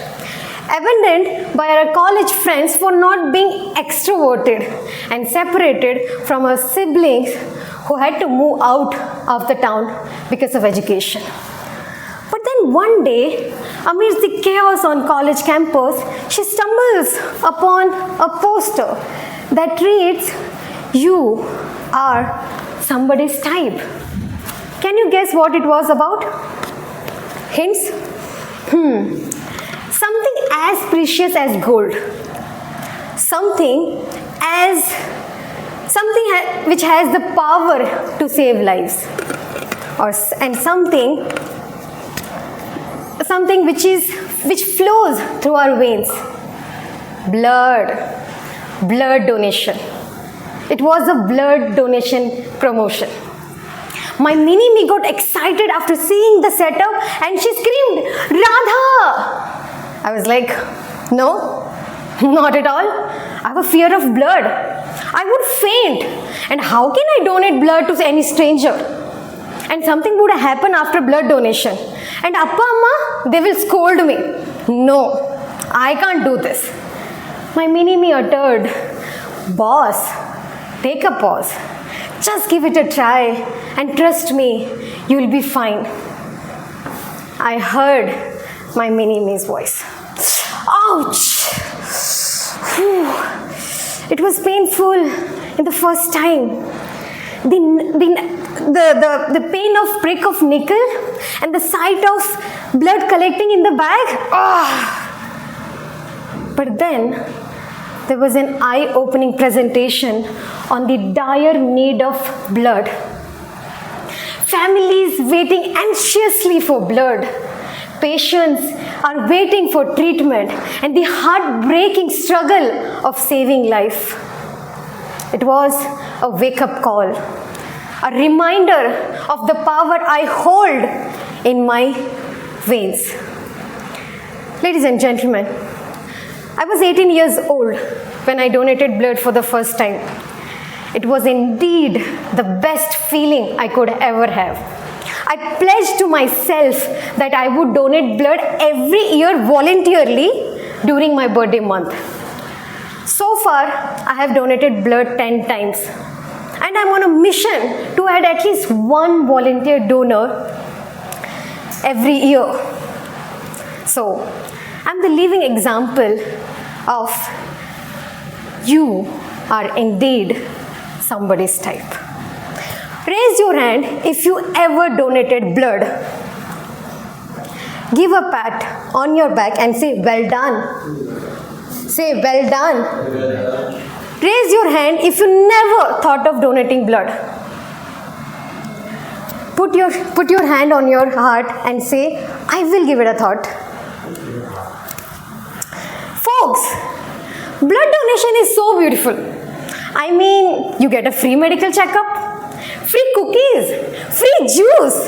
Abandoned by her college friends for not being extroverted and separated from her siblings who had to move out of the town because of education. But then one day, amidst the chaos on college campus, she stumbles upon a poster that reads, "You are somebody's type." Can you guess what it was about? Hints? Something as precious as gold. Something which has the power to save lives. And something which flows through our veins. Blood donation. It was a blood donation promotion. My mini-me got excited after seeing the setup and she screamed, "Radha!" I was like, no, not at all. I have a fear of blood. I would faint. And how can I donate blood to any stranger? And something would happen after blood donation. And Appa Amma, they will scold me. No, I can't do this. My mini-me uttered, "Boss, take a pause. Just give it a try and trust me, you will be fine." I heard my mini-me's voice. Ouch! Whew. It was painful in the first time. The pain of prick of nickel and the sight of blood collecting in the bag. But then there was an eye-opening presentation on the dire need of blood. Families waiting anxiously for blood patients are waiting for treatment and the heartbreaking struggle of saving life. It was a wake-up call, a reminder of the power I hold in my veins. Ladies and gentlemen, I was 18 years old when I donated blood for the first time. It was indeed the best feeling I could ever have. I pledged to myself that I would donate blood every year voluntarily during my birthday month. So far, I have donated blood 10 times. And I'm on a mission to add at least one volunteer donor every year. So, I'm the living example of you are indeed somebody's type. Raise your hand if you ever donated blood. Give a pat on your back and say, well done. Say, well done. Raise your hand if you never thought of donating blood. Put your hand on your heart and say, I will give it a thought. Folks, blood donation is so beautiful. I mean, you get a free medical checkup, free cookies, free juice.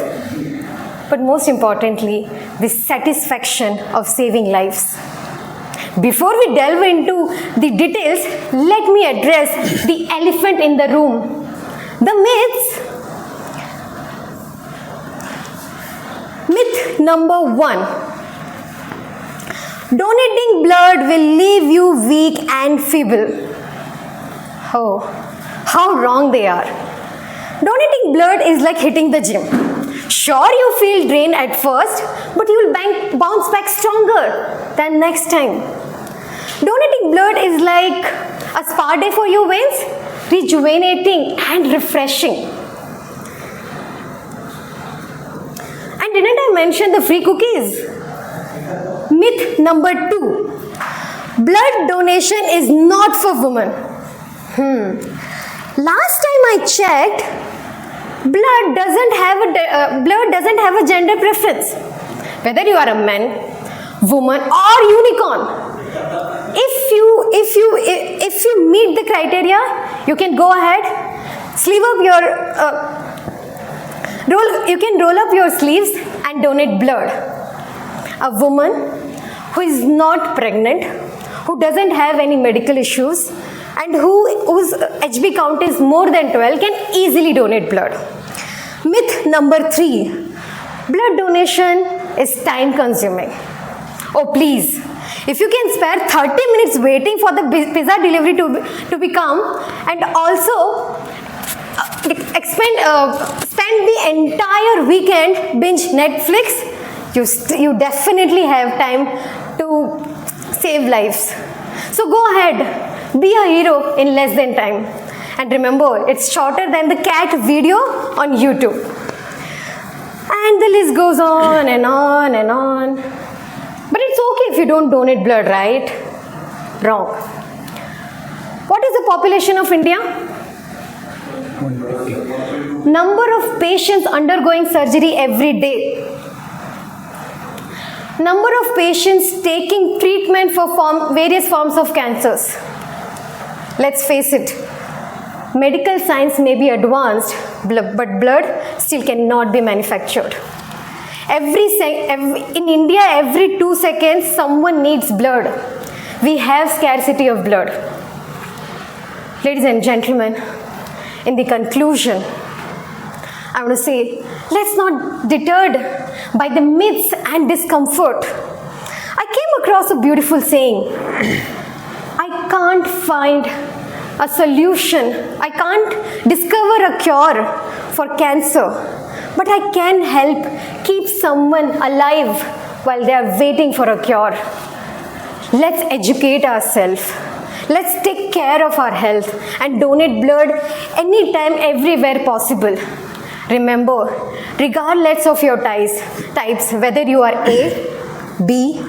But most importantly, the satisfaction of saving lives. Before we delve into the details, let me address the elephant in the room. The myths. Myth number 1. Donating blood will leave you weak and feeble. Oh, how wrong they are. Donating blood is like hitting the gym. Sure, you feel drained at first, but you will bounce back stronger than next time. Donating blood is like a spa day for your veins, rejuvenating and refreshing. And didn't I mention the free cookies? Myth number 2. Blood donation is not for women. Last time I checked, blood doesn't have a gender preference. Whether you are a man, woman or unicorn. If you meet the criteria, you can go ahead, roll up your sleeves and donate blood. A woman who is not pregnant, who doesn't have any medical issues, and whose HB count is more than 12 can easily donate blood. Myth number 3. Blood donation is time consuming. Oh please, if you can spare 30 minutes waiting for the pizza delivery to become, and also spend the entire weekend binge Netflix, you definitely have time to save lives. So go ahead, be a hero in less than time. And remember, it's shorter than the cat video on YouTube. And the list goes on and on and on. But it's okay if you don't donate blood, right? Wrong. What is the population of India? 150. Number of patients undergoing surgery every day. Number of patients taking treatment for various forms of cancers. Let's face it, medical science may be advanced, but blood still cannot be manufactured. In India, every 2 seconds, someone needs blood. We have scarcity of blood. Ladies and gentlemen, in the conclusion, I want to say, let's not be deterred by the myths and discomfort. I came across a beautiful saying. I can't find a solution. I can't discover a cure for cancer, but I can help keep someone alive while they are waiting for a cure. Let's educate ourselves. Let's take care of our health and donate blood anytime, everywhere possible. Remember, regardless of your types, whether you are A, B,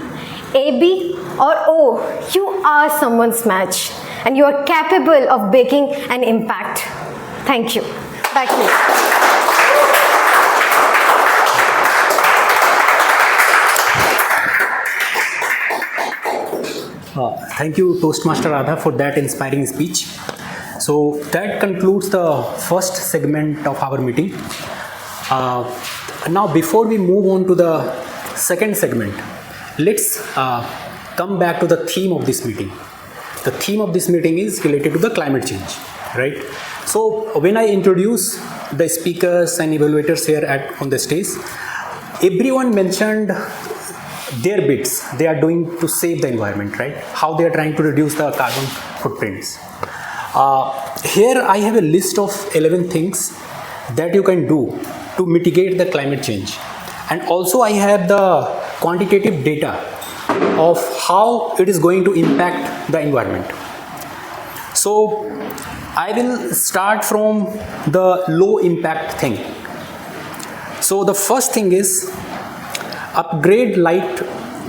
AB or O, you are someone's match and you are capable of making an impact. Thank you. Back to you. Thank you, Toastmaster Radha, for that inspiring speech. So that concludes the first segment of our meeting. Now, before we move on to the second segment, let's come back to the theme of this meeting. The theme of this meeting is related to the climate change, right? So when I introduce the speakers and evaluators here on the stage, everyone mentioned their bits they are doing to save the environment, right? How they are trying to reduce the carbon footprints. Here I have a list of 11 things that you can do to mitigate the climate change. And also I have the quantitative data of how it is going to impact the environment. So I will start from the low impact thing. So the first thing is upgrade light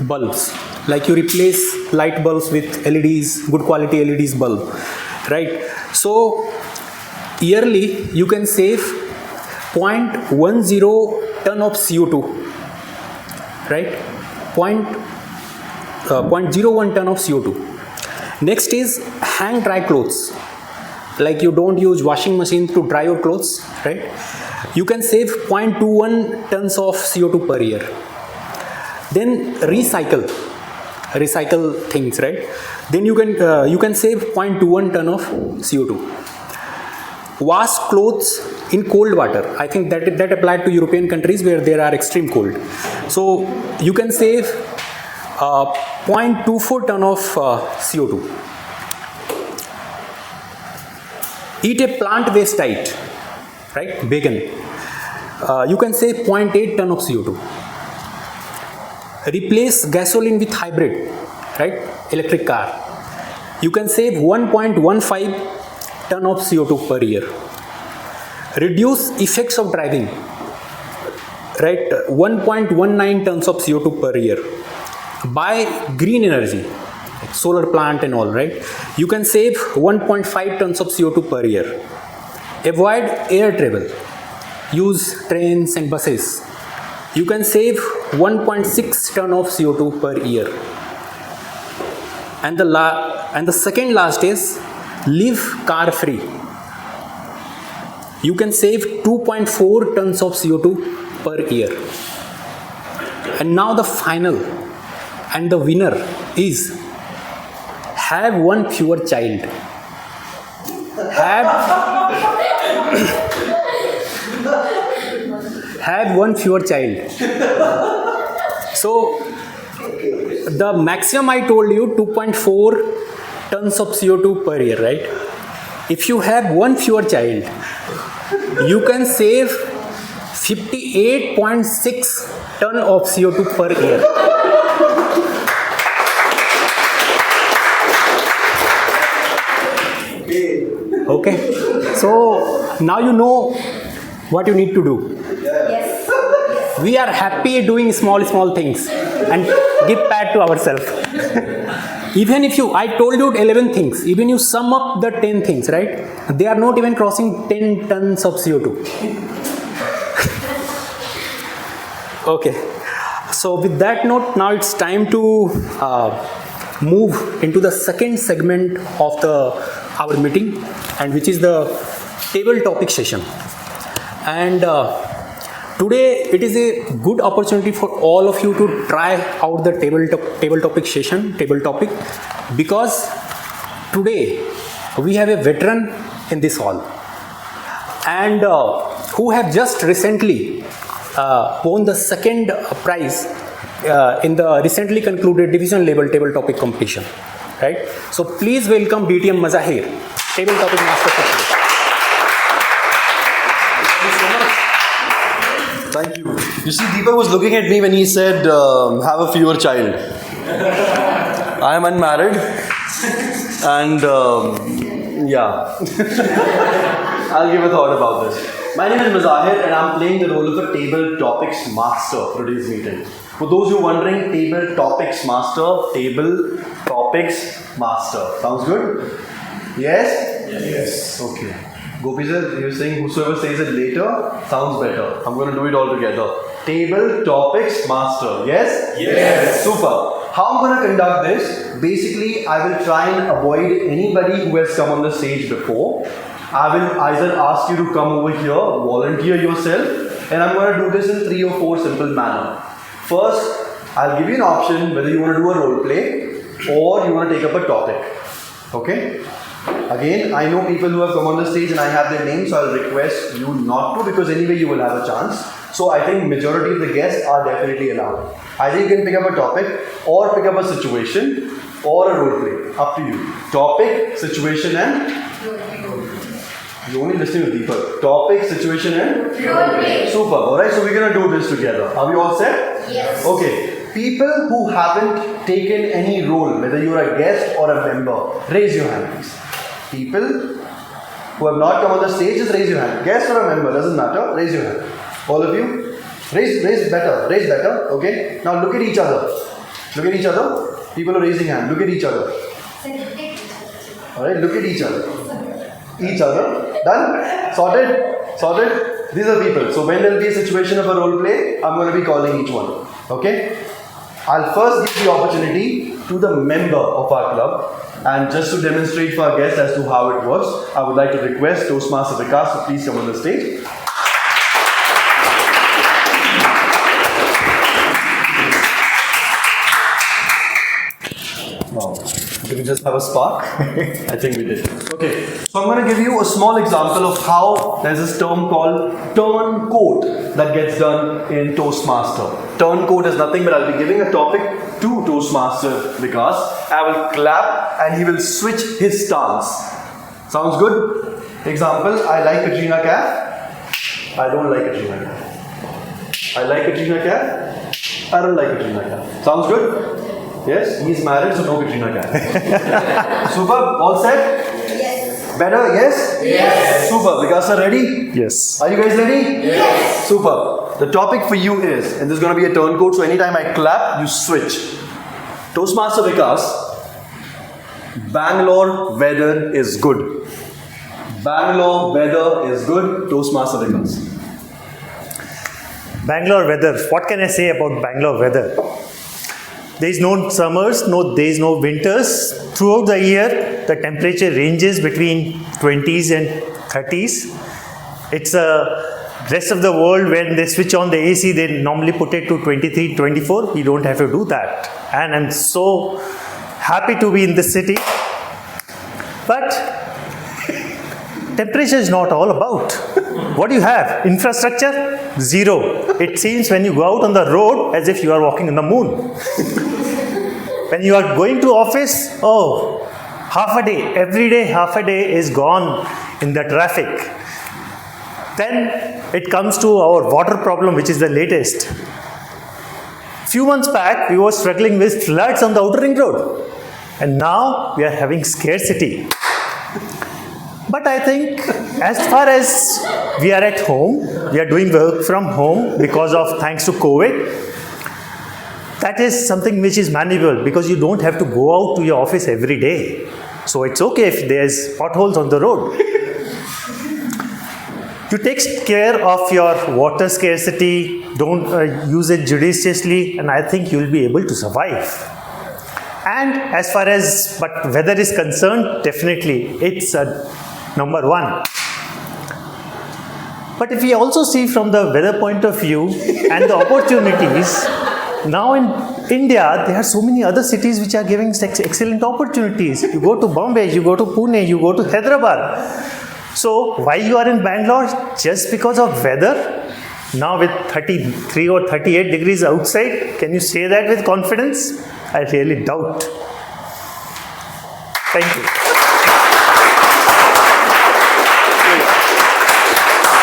bulbs. Like you replace light bulbs with LEDs, good quality LEDs bulb, right? So yearly you can save 0.10 ton of CO2, right? 0.01 ton of CO2. Next is hang dry clothes. Like you don't use washing machine to dry your clothes, right? You can save 0.21 tons of CO2 per year. Then recycle things, right? Then you can save 0.21 ton of CO2. Wash clothes in cold water. I think that applied to European countries where there are extreme cold. So you can save 0.24 ton of CO2. Eat a plant-based diet, right? Vegan. You can save 0.8 ton of CO2. Replace gasoline with hybrid, right? Electric car. You can save 1.15 ton of CO2 per year. Reduce effects of driving, right? 1.19 tons of CO2 per year. Buy green energy, like solar plant and all, right? You can save 1.5 tons of CO2 per year. Avoid air travel. Use trains and buses. You can save 1.6 ton of CO2 per year. And the second last is live car free. You can save 2.4 tons of CO2 per year. And now the final and the winner is have one fewer child. Have one fewer child. So the maximum I told you 2.4 tons of CO2 per year, right? If you have one fewer child, you can save 58.6 ton of CO2 per year. Okay, so now you know what you need to do. Yes. We are happy doing small things and give pat to ourselves. Even if I told you 11 things, even you sum up the 10 things, right? They are not even crossing 10 tons of CO2. Okay, so with that note, now it's time to move into the second segment of our meeting, and which is the table topic session. And today it is a good opportunity for all of you to try out the table topic session, table topic, because today we have a veteran in this hall and who have just recently won the second prize in the recently concluded division level table topic competition, right? So please welcome BTM Mazahir, table topic master for today. Thank you. You see, Deepak was looking at me when he said, have a fewer child. I am unmarried and yeah, I'll give a thought about this. My name is Mazahir and I'm playing the role of a table topics master for today's meeting. For those who are wondering, table topics master. Sounds good? Yes? Yes. Okay. Gopi sir, you're saying whosoever says it later sounds better. I'm going to do it all together. Table topics master. Yes? Yes. Super. how I'm going to conduct this, basically I will try and avoid anybody who has come on the stage before. I will either ask you to come over here, volunteer yourself, and I'm going to do this in 3 or 4 simple manner. First, I'll give you an option whether you want to do a role play or you want to take up a topic. Okay? Again, I know people who have come on the stage and I have their names, so I'll request you not to, because anyway you will have a chance. So I think majority of the guests are definitely allowed. Either you can pick up a topic or pick up a situation or a role play. Up to you. Topic, situation and... You only listening to Deepak. Topic, situation and... Role play. Super. Alright, so we're going to do this together. Are we all set? Yes. Okay. People who haven't taken any role, whether you're a guest or a member, raise your hand please. People who have not come on the stage, just raise your hand. Guest or a member, doesn't matter, raise your hand. All of you, raise better, okay? Now look at each other. Look at each other. People are raising hand, look at each other. Alright, look at each other. Each other. Done? Sorted? These are people. So when there will be a situation of a role play, I'm going to be calling each one. Okay? I'll first give the opportunity to the member of our club, and just to demonstrate for our guests as to how it works, I would like to request Toastmaster Vikas to please come on the stage. Wow. Did we just have a spark? I think we did. Okay, so I'm going to give you a small example of how there's this term called turncoat that gets done in Toastmaster. Turncoat is nothing but I'll be giving a topic to Toastmaster Vikas. I will clap and he will switch his stance. Sounds good? Example, I like Katrina Kaif. I don't like Katrina Kaif. I like Katrina Kaif. I don't like Katrina Kaif. Sounds good? Yes, he's married, so no Katrina Kaif. Super, all set? Yes. Better, yes? Yes. Super, Vikas are ready? Yes. Are you guys ready? Yes. Super. The topic for you is, and this is going to be a turncoat, so anytime I clap, you switch. Toastmaster Vikas, Bangalore weather is good. Bangalore weather is good. Toastmaster Vikas. Bangalore weather. What can I say about Bangalore weather? There is no summers, there is no winters. Throughout the year, the temperature ranges between 20s and 30s. It's a rest of the world, when they switch on the AC, they normally put it to 23, 24. You don't have to do that. And I'm so happy to be in this city. But temperature is not all about. What do you have? Infrastructure? Zero. It seems when you go out on the road as if you are walking on the moon. When you are going to office, half a day, every day half a day is gone in the traffic. Then it comes to our water problem, which is the latest. Few months back, we were struggling with floods on the Outer Ring Road. And now we are having scarcity. But I think as far as we are at home, we are doing work from home thanks to COVID. That is something which is manageable because you don't have to go out to your office every day. So it's okay if there's potholes on the road. You take care of your water scarcity, don't use it judiciously, and I think you'll be able to survive. And as far as weather is concerned, definitely it's number one. But if we also see from the weather point of view and the opportunities, now in India, there are so many other cities which are giving excellent opportunities. You go to Bombay, you go to Pune, you go to Hyderabad. So why you are in Bangalore? Just because of weather? Now with 33 or 38 degrees outside, can you say that with confidence? I really doubt. Thank you.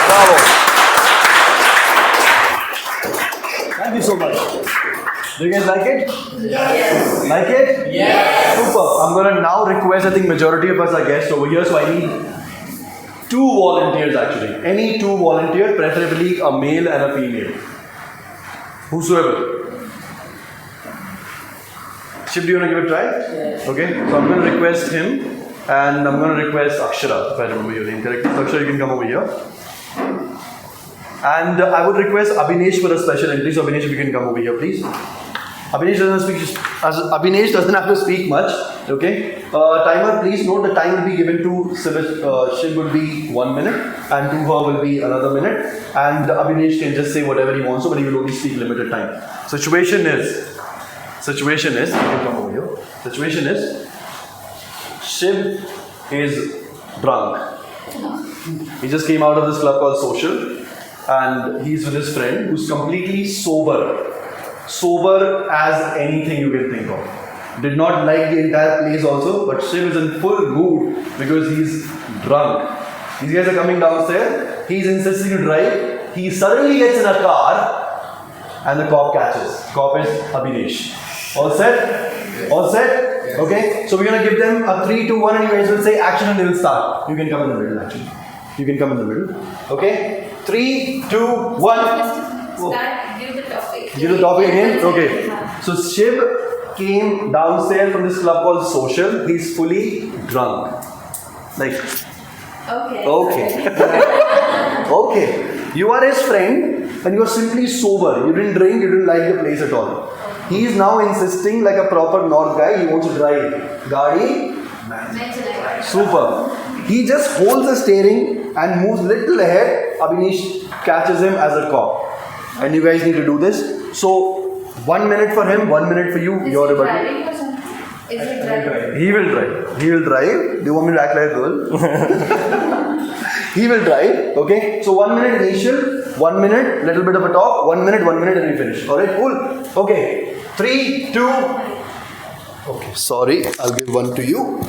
Bravo. Thank you so much. Do you guys like it? Yes. Like it? Yes. Super. I'm going to now request, I think majority of us are guests over here, so I need 2 volunteers actually. Any 2 volunteers, preferably a male and a female. Whosoever. Shiv, do you want to give it a try? Yes. Okay. So I'm going to request him and I'm going to request Akshara, if I remember your name correctly. So Akshara, you can come over here. And I would request Abhinesh for a special entry. So Abhinesh, if you can come over here, please. Abhinesh doesn't have to speak much. Okay. Timer, please note the time will be given to Shiv will be 1 minute, and to her will be another minute. And Abhinesh can just say whatever he wants to, but he will only speak limited time. Situation is. You can come over here. Situation is. Shiv is drunk. He just came out of this club called Social, and he's with his friend who's completely sober as anything you can think of. Did not like the entire place also, but Shiv is in full mood because he's drunk. These guys are coming downstairs. He's insisting to drive. He suddenly gets in a car, and the cop catches. Cop is Abhinesh. All set? All set? Okay. So we're gonna give them a 3, 2, 1, and you guys will say action, and they will start. You can come in the middle, actually. You can come in the middle. Okay. 3, 2, 1. Give the topic. Give the topic again? Okay. So Shiv came downstairs from this club called Social. He's fully drunk. Like. Okay. Okay. You are his friend and you are simply sober. You didn't drink, you didn't like the place at all. He is now insisting like a proper North guy. He wants to drive. Gadi? Super. He just holds the steering and moves little ahead. Abhinesh catches him as a cop. And you guys need to do this. So, 1 minute for him, 1 minute for you. You're about to. Is he driving? He will drive. He will drive. Do you want me to act like a girl? He will drive. Okay. So 1 minute initial, 1 minute, little bit of a talk, 1 minute, and we finish. Alright, cool. Okay. 3, 2. Okay, sorry. I'll give one to you.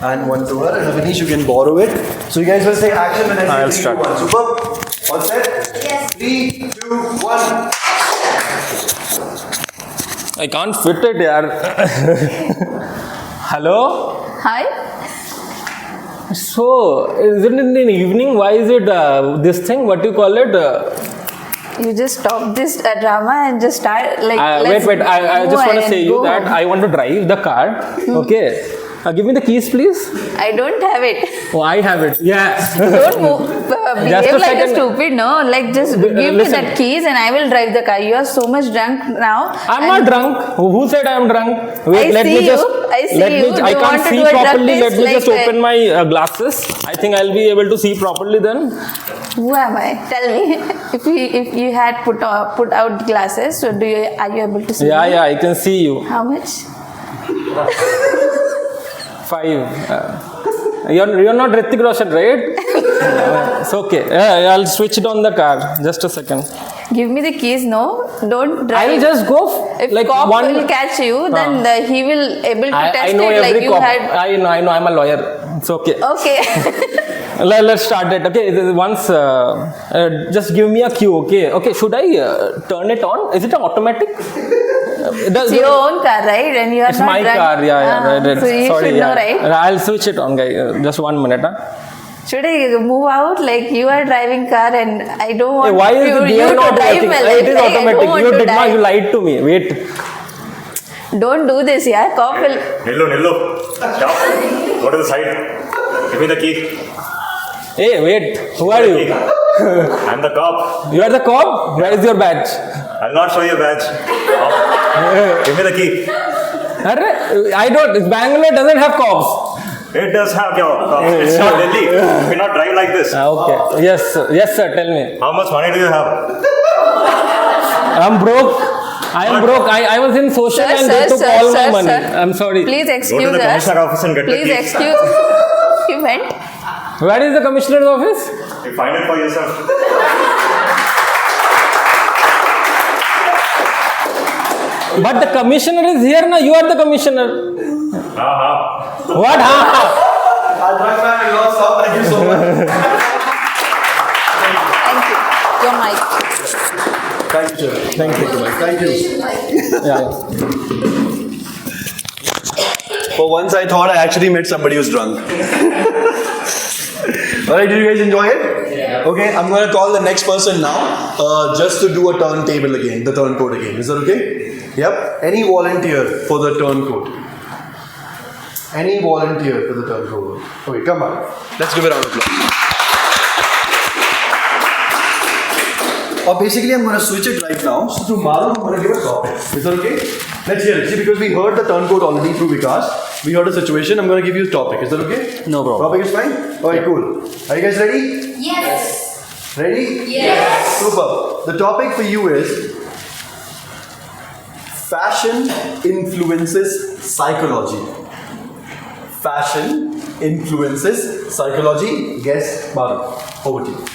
And one to her. And Abhinesh, you can borrow it. So you guys will say action when I say 3, 2, 1. Super. All set? Yes. 3, 2, 1. I can't fit it, yaar. Hello? Hi. So, is it in the evening? Why is it this thing? What do you call it? You just stop this drama and just start like. Wait. I just want to say you that I want to drive the car. Okay. Give me the keys, please. I don't have it. Oh, I have it. Yeah. Don't behave like a stupid, no. Like just give me listen. that keys and I will drive the car. You are so much drunk now. I'm not drunk. Who said I am drunk? Wait, let me just. I see you. I can't see properly. Let me just open my glasses. I think I'll be able to see properly then. Who am I? Tell me. If you had put out glasses, so are you able to see? Yeah, I can see you. How much? 5. You're not Hrithik Roshan, right? It's okay. Yeah, I'll switch it on the car. Just a second. Give me the keys. No, don't drive. I'll just go. If like cop one will catch you, then he will able to test I know it every like you cop. had. I know. I'm a lawyer. It's okay. Okay. Let's start it. Okay. Once, just give me a cue. Okay. Should I turn it on? Is it an automatic? It's your own car, right? And you are it's not my drunk. car. Yeah. Right. So you Sorry, should know, right? I'll switch it on, guy. Just 1 minute. Should I move out? Like you are driving car and I don't want why is the gear not working? It is automatic. You did not. You lied to me. Wait. Don't do this, yeah. Cop will. Nillu. Stop. Go to the side. Give me the key. Hey, wait. Who are you? I'm the cop. You are the cop? Where is your badge? I'll not show you a badge. Give me the key. I don't. Bangalore doesn't have cops. It does have cops. It's not Delhi. You cannot drive like this. Okay. Yes, sir. Tell me. How much money do you have? I'm broke. I am broke. I was in social and they took all my money. I'm sorry. Please excuse Go to the us. commissioner office and get the Please keys. excuse. You went. Where is the commissioner's office? You find it for yourself. But the commissioner is here now. You are the commissioner. What? I'll drunk man and lost out. Thank you so much. Thank you. Your mic. Thank you, sir. Thank you. Yeah. For once, I thought I actually met somebody who's drunk. Alright, did you guys enjoy it? Yeah. Okay, I'm going to call the next person now just to do a turntable again, the turncoat again. Is that okay? Yep. Any volunteer for the turncoat? Any volunteer for the turncoat? Okay, come on. Let's give a round of applause. or basically I'm going to switch it right now. So to Maru, I'm going to give a topic. Is that okay? Let's hear it. See, because we heard the turncoat already through Vikas. We heard the situation. I'm going to give you a topic. Is that okay? No problem. Topic is fine? Alright, cool. Are you guys ready? Yes. Ready? Yes. Super. The topic for you is fashion influences psychology. Fashion influences psychology. Guess, Maru. Over to you.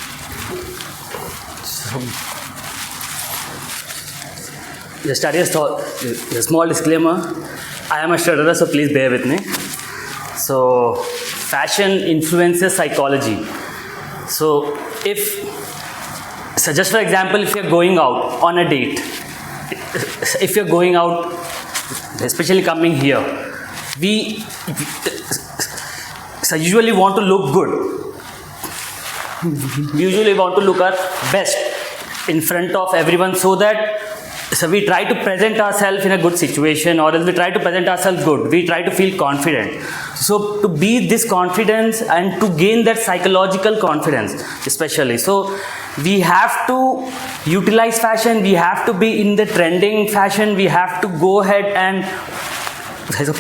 Just start a small disclaimer. I am a stutterer, so please bear with me. So, fashion influences psychology. So, just for example, if you're going out on a date, if you're going out, especially coming here, we usually want to look good. We usually want to look our best in front of everyone, so we try to present ourselves in a good situation, or else we try to present ourselves good. We try to feel confident. So to be this confidence and to gain that psychological confidence, especially. So we have to utilize fashion. We have to be in the trending fashion. We have to go ahead and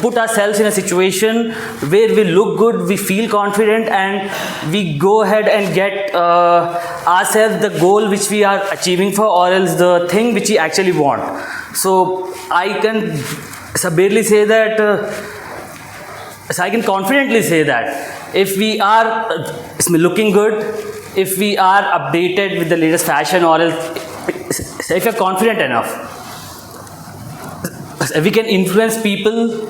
put ourselves in a situation where we look good, we feel confident, and we go ahead and get ourselves the goal which we are achieving for, or else the thing which we actually want. So I can barely say that, I can confidently say that if we are looking good, if we are updated with the latest fashion, or else if you're confident enough, we can influence people.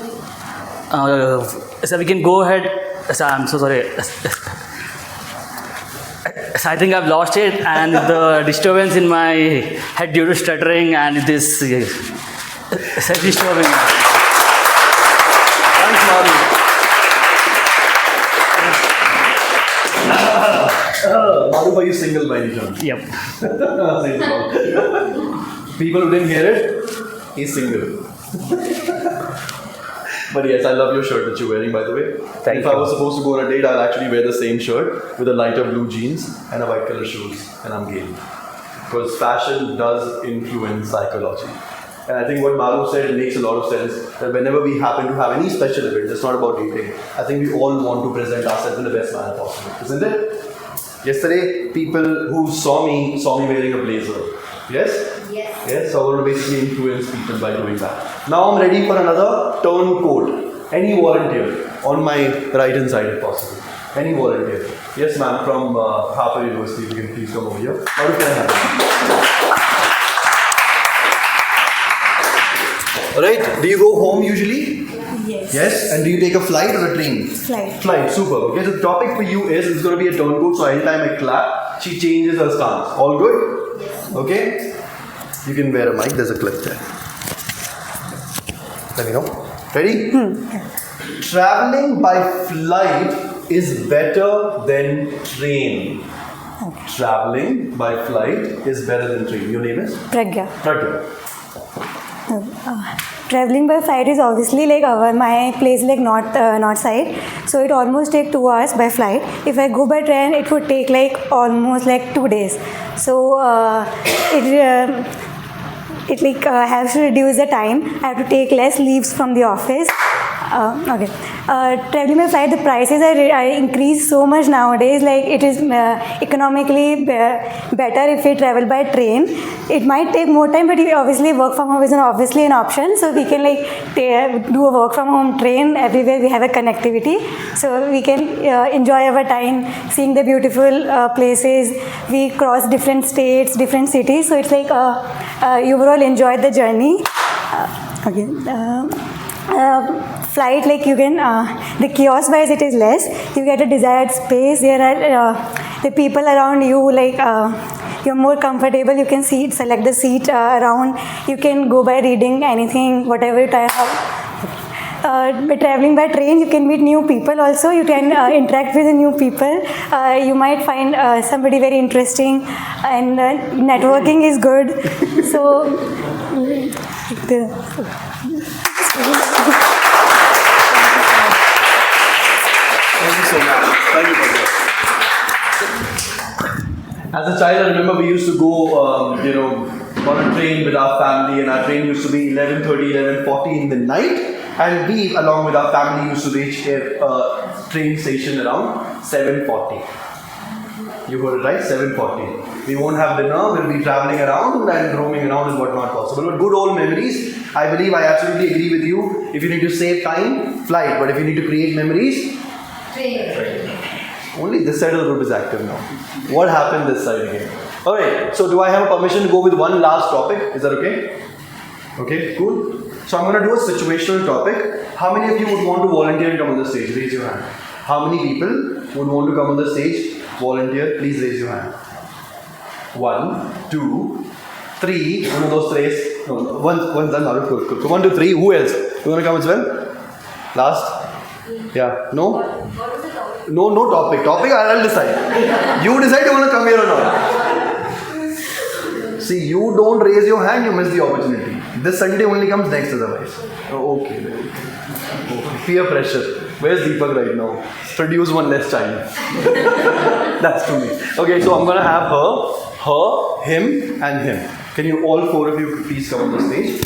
So we can go ahead. I'm so sorry. I think I've lost it, and the disturbance in my head due to stuttering and this disturbing. Thanks, Maru. Maru, are you single by any chance? Yep. People who didn't hear it, he's single. But yes, I love your shirt that you're wearing, by the way. If I was supposed to go on a date, I'll actually wear the same shirt with a lighter blue jeans and a white color shoes, and I'm game. Because fashion does influence psychology. And I think what Maru said makes a lot of sense, that whenever we happen to have any special event, it's not about dating. I think we all want to present ourselves in the best manner possible, isn't it? Yesterday, people who saw me wearing a blazer. Yes? Yes, so I want to basically influence people by doing that. Now I'm ready for another turncoat. Any volunteer on my right hand side if possible. Any volunteer. Yes, ma'am, from Harper University, if you can please come over here. How can I have you? Alright, do you go home usually? Yes. Yes, and do you take a flight or a train? Flight. Flight, super. Okay, so the topic for you is, it's going to be a turncoat, so anytime I clap, she changes her stance. All good? Yes. Okay? You can wear a mic, there's a clip there. Let me know. Ready? Traveling by flight is better than train. Traveling by flight is better than train. Your name is? Pragya. Pragya. Traveling by flight is obviously like my place like north side, so it almost take 2 hours by flight. If I go by train, it would take like almost like 2 days. So it like has to reduce the time. I have to take less leaves from the office. Traveling by flight, the prices are increased so much nowadays. Like it is economically better if we travel by train. It might take more time, but obviously work from home is obviously an option. So we can like do a work from home train everywhere. We have a connectivity, so we can enjoy our time seeing the beautiful places. We cross different states, different cities. So it's like you overall enjoy the journey. Flight, like you can, the kiosk wise it is less, you get a desired space, there are the people around you, like you're more comfortable, you can select the seat around, you can go by reading anything, whatever you have. Traveling by train, you can meet new people also, you can interact with the new people, you might find somebody very interesting, and networking is good. So Thank you so much. Thank you, Pragya. As As a child, I remember we used to go, on a train with our family, and our train used to be 11:30, 11:40 in the night. And we, along with our family, used to reach a train station around 7:40. You heard it right, 7:40. We won't have dinner, we'll be traveling around and roaming around is what not possible. But good old memories, I believe I absolutely agree with you. If you need to save time, flight. But if you need to create memories, train. Only this side of the group is active now. What happened this side again? Alright, so do I have a permission to go with one last topic? Is that okay? Okay, cool. So I'm going to do a situational topic. How many of you would want to volunteer and come on the stage? Raise your hand. How many people would want to come on the stage, volunteer? Please raise your hand. 1, 2, 3. One of those three. No, one's done. Now cool. So 1, 2, 3. Who else? You want to come as well? Last? Yeah. No? No topic. Topic I'll decide. You decide you want to come here or not. See, you don't raise your hand, you miss the opportunity. This Sunday only comes next otherwise. Oh, okay. Peer pressure. Where's Deepak right now? Produce one less child. That's to me. Okay, so I'm going to have her, him and him. Can you all four of you please come on the stage?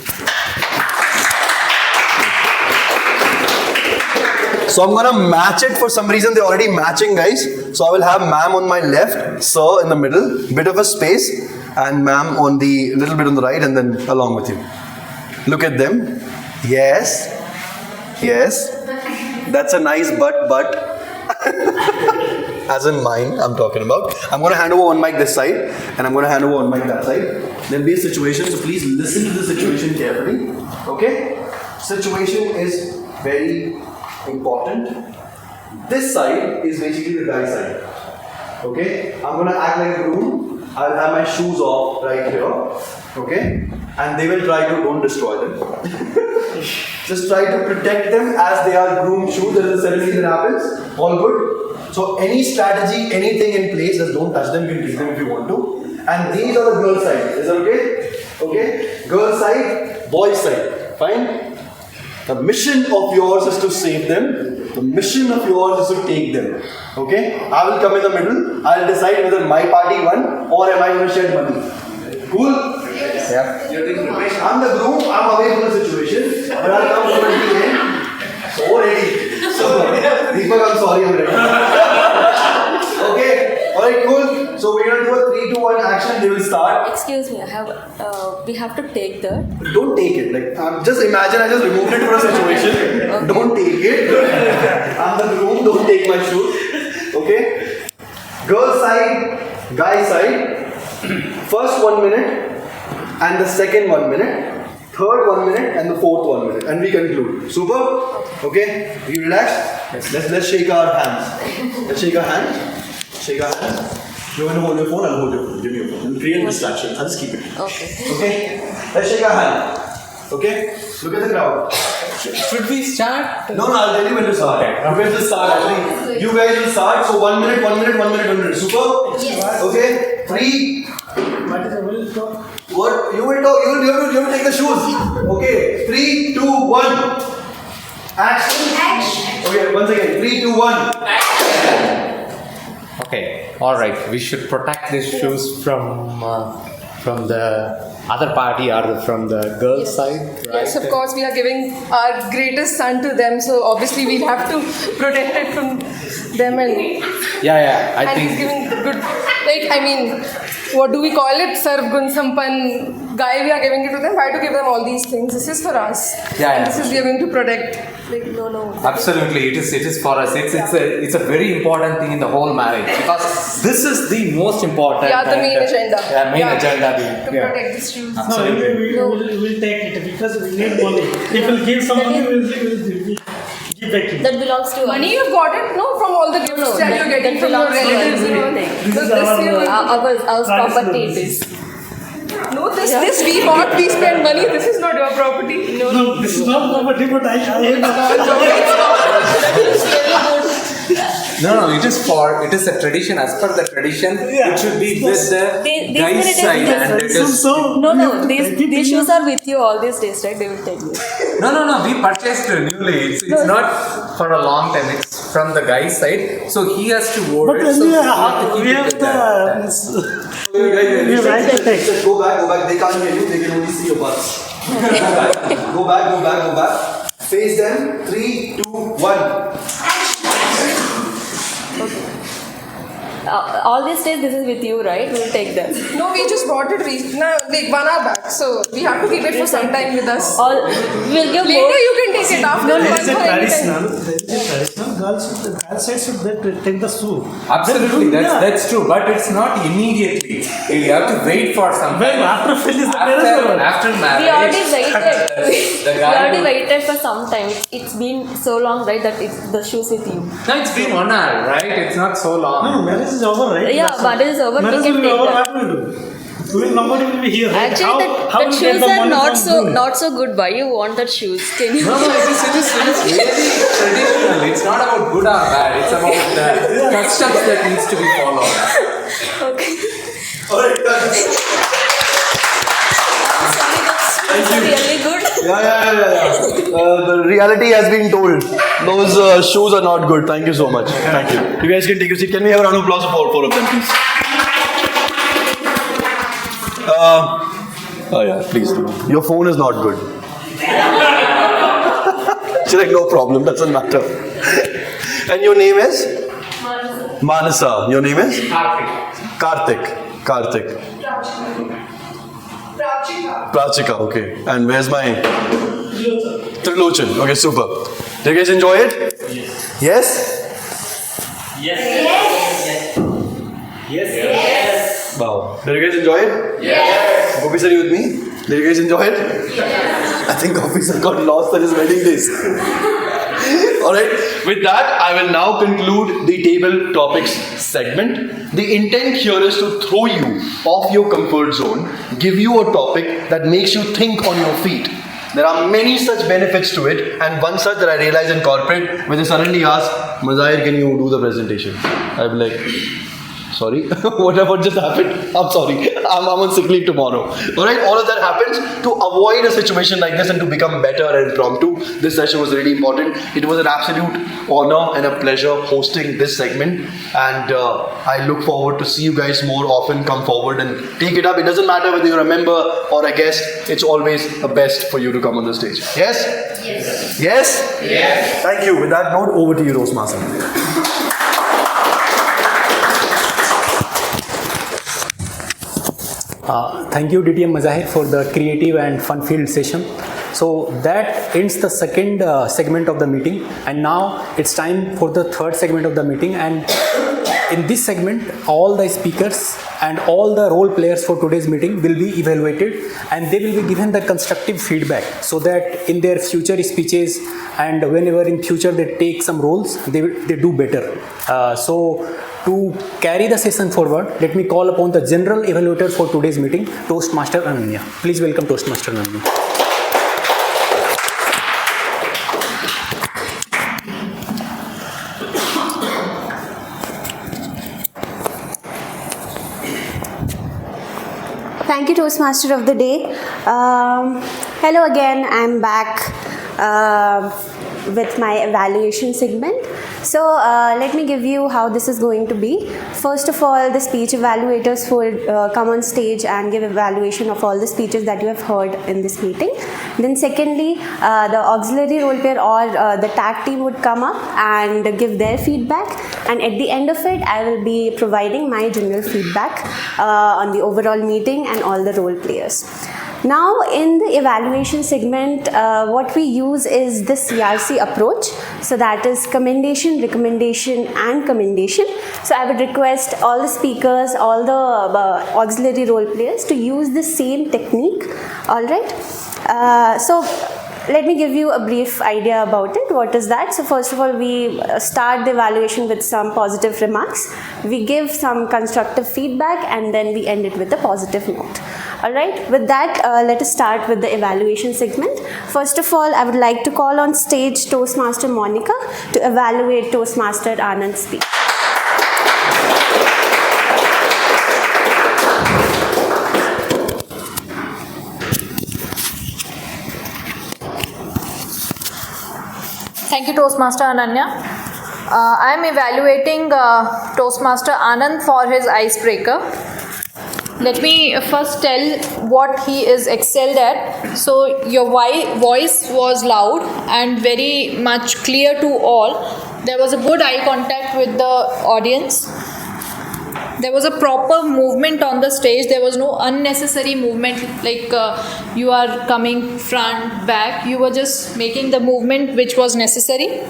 So I'm going to match it. For some reason they're already matching, guys. So I will have ma'am on my left, sir in the middle, bit of a space, and ma'am on the little bit on the right, and then along with you. Look at them. Yes. That's a nice but. As in mine, I'm talking about. I'm going to hand over one mic this side, and I'm going to hand over one mic that side. There'll be a situation, so please listen to the situation carefully. Okay? Situation is very important. This side is basically the guy side. Okay? I'm going to act like a groom. I'll have my shoes off right here. Okay? And they will try to, don't destroy them. Just try to protect them as they are groomed shoes. There is a ceremony that happens. All good? So any strategy, anything in place, just don't touch them. You can take them if you want to. And these are the girl side. Is that okay? Okay? Girl side, boy side. Fine? The mission of yours is to save them. The mission of yours is to take them. Okay? I will come in the middle. I'll decide whether my party won or am I going to shed money. Cool? Yes. Yeah. I'm the groom. I'm away from the situation. But I'll come to the end. So ready. So, Deepak, I'm sorry. I'm ready. Okay? Alright, cool. So we're going to do a 3, 2, 1 action. They will start. Excuse me, we have to take that. Don't take it. Just imagine I just removed it for a situation. Okay. Don't take it. I'm the groom. Don't take my shoes. Okay? Girl side, guy side. First 1 minute and the second 1 minute. Third 1 minute and the fourth 1 minute. And we conclude. Super? Okay? You relaxed? Yes. Let's shake our hands. Let's shake our hands. Shake our hands. You're going to hold your phone, I'll hold your phone. Give me your phone. It'll create distraction. I'll just keep it. Okay? Let's shake our hand. Okay? Look at the crowd. Should we start? No, I'll tell you when to start. You guys will start actually. You guys will start. So 1 minute, 1 minute, 1 minute, 1 minute. Super? Yes. Okay? 3. What? You will talk. You will take the shoes. Okay? 3, 2, 1. Action. Okay, once again. 3, 2, 1. Okay, all right. We should protect these shoes from the other party or from the girls' side, right? Yes, of course, we are giving our greatest son to them, so obviously we'll have to protect it from them. And I think he's giving good, what do we call it? Sarv Gun Sampan guy, we are giving it to them. Why to give them all these things? This is for us. And this is we are going to protect. No. Absolutely, it is for us. It's a very important thing in the whole marriage because this is the most important. The main agenda. Agenda. To protect the shoes. No, we'll take it because we need money. If we'll give some money, we'll give back. That belongs to us. Money you've got it? No, from all the gifts that you're getting from your relatives and all. This is our property. It is. No, this we bought, we spend money. This is not your property. No, this is not property, but I No, it is a tradition. As per the tradition, it should be with the guy's side. And it is, No, these shoes are with you all these days, right? They will tell you. No, we purchased newly. It's not for a long time. It's from the guy's side. So he has to wear it. So we have to keep it with that. Just go back. They can't hear you. They can only see your butts. Go back. Face them. 3, 2, 1. All these days, this is with you, right? We'll take them. No, we just bought it like 1 hour back, so we have to keep it for some time with us. We'll give Later, you can take it after. There is a traditional. Girls should take the soup. Absolutely, that's true, but it's not immediately. You have to wait for some time. After finish the After marriage. We already waited. the We guy already will- waited for some time. It's been so long, right, that the shoes with you. No, it's been 1 hour, right? It's not so long. No, marriage is over, right? Yeah, marriage is over. Marriage We can will be take over. that. What will we do? Nobody will be here. Right? Actually, how that will we get shoes the are money from not so good. Why you want that shoes? Can you? No, it is really traditional. It's not about good or bad. It's about the customs that needs to be followed. Okay. Alright, That's really good. Yeah. The reality has been told. Those shoes are not good. Thank you so much. Thank you. You guys can take your seat. Can we have a round of applause for all 4 of them, please? Please do. Your phone is not good. She's like, no problem, doesn't matter. And your name is? Manasa. Your name is? Karthik. Prachika, okay. And where's my? Trilochan. Okay, super. Did you guys enjoy it? Yes? Yes. Wow. Did you guys enjoy it? Yes. Gopi sir, you with me? Did you guys enjoy it? Yes. I think Gopi sir got lost at his wedding days. Alright. With that, I will now conclude the table topics segment. The intent here is to throw you off your comfort zone, give you a topic that makes you think on your feet. There are many such benefits to it, and one such that I realized in corporate, when they suddenly ask, Mazahir, can you do the presentation? I'll be like, sorry, what just happened? I'm sorry, I'm on sick leave tomorrow. Alright, all of that happens to avoid a situation like this and to become better and impromptu. This session was really important. It was an absolute honor and a pleasure hosting this segment, and I look forward to see you guys more often. Come forward and take it up. It doesn't matter whether you're a member or a guest, it's always a best for you to come on the stage. Yes? Yes? Yes? Yes. Thank you. With that note, over to you, Toastmaster. Thank you, DTM Mazahir, for the creative and fun-filled session. So that ends the second segment of the meeting, and now it's time for the third segment of the meeting. And in this segment, all the speakers and all the role players for today's meeting will be evaluated, and they will be given the constructive feedback so that in their future speeches and whenever in future they take some roles, they do better. So to carry the session forward, let me call upon the general evaluator for today's meeting, Toastmaster Ananya. Please welcome Toastmaster Ananya. Thank you, Toastmaster of the Day. Hello again, I'm back with my evaluation segment. So let me give you how this is going to be. First of all, the speech evaluators will come on stage and give evaluation of all the speeches that you have heard in this meeting. Then secondly, the auxiliary role player or the tag team would come up and give their feedback. And at the end of it, I will be providing my general feedback on the overall meeting and all the role players. Now in the evaluation segment, what we use is the CRC approach. So that is commendation, recommendation and commendation. So I would request all the speakers, all the auxiliary role players to use the same technique. Alright. So let me give you a brief idea about it. What is that? So first of all, we start the evaluation with some positive remarks. We give some constructive feedback and then we end it with a positive note. Alright, with that, let us start with the evaluation segment. First of all, I would like to call on stage Toastmaster Monica to evaluate Toastmaster Anand's speech. Thank you, Toastmaster Ananya. I am evaluating Toastmaster Anand for his icebreaker. Let me first tell what he is excelled at. So your voice was loud and very much clear to all. There was a good eye contact with the audience. There was a proper movement on the stage. There was no unnecessary movement like you are coming front, back. You were just making the movement which was necessary.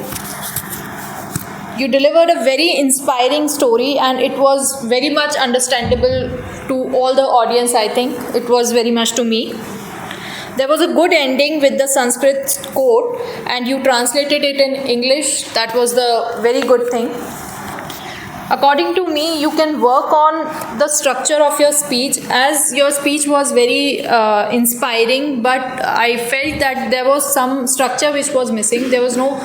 You delivered a very inspiring story and it was very much understandable to all the audience, I think. It was very much to me. There was a good ending with the Sanskrit quote and you translated it in English. That was the very good thing. According to me, you can work on the structure of your speech, as your speech was very inspiring, but I felt that there was some structure which was missing. There was no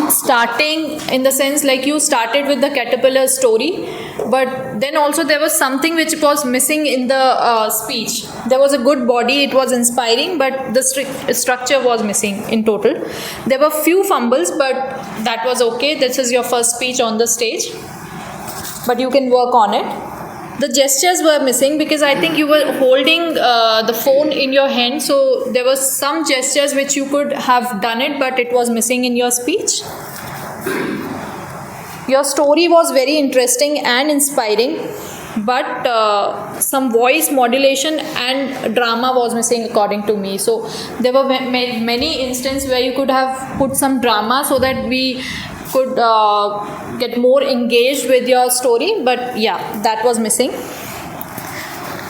starting, in the sense like you started with the caterpillar story, but then also there was something which was missing in the speech. There was a good body, it was inspiring, but the structure was missing in total. There were few fumbles, but that was okay. This is your first speech on the stage, but you can work on it. The gestures were missing because I think you were holding the phone in your hand, so there was some gestures which you could have done it, but it was missing in your speech. Your story was very interesting and inspiring, but some voice modulation and drama was missing according to me. So there were many instances where you could have put some drama so that we could get more engaged with your story, but yeah, that was missing.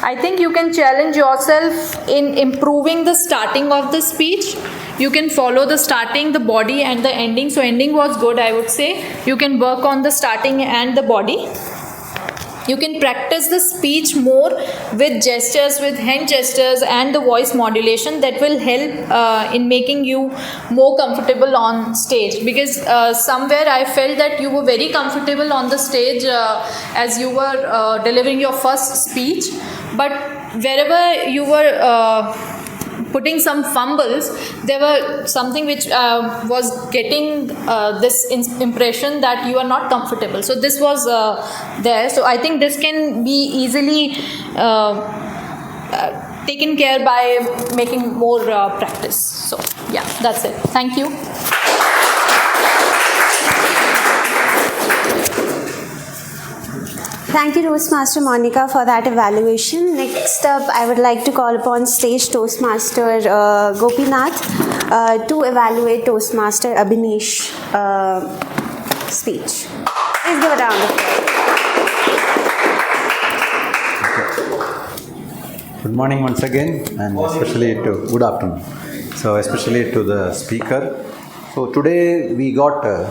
I think you can challenge yourself in improving the starting of the speech. You can follow the starting, the body and the ending. So ending was good, I would say. You can work on the starting and the body. You can practice the speech more with gestures, with hand gestures and the voice modulation. That will help in making you more comfortable on stage, because somewhere I felt that you were very comfortable on the stage as you were delivering your first speech, but wherever you were putting some fumbles, there were something which was getting this impression that you are not comfortable. So this was there. So I think this can be easily taken care by making more practice. So yeah, that's it. Thank you. Thank you, Toastmaster Monica, for that evaluation. Next up, I would like to call upon stage Toastmaster Gopinath to evaluate Toastmaster Abhinesh speech. Please give a round of applause. Good morning once again, and especially to good afternoon. So especially to the speaker. So today we got a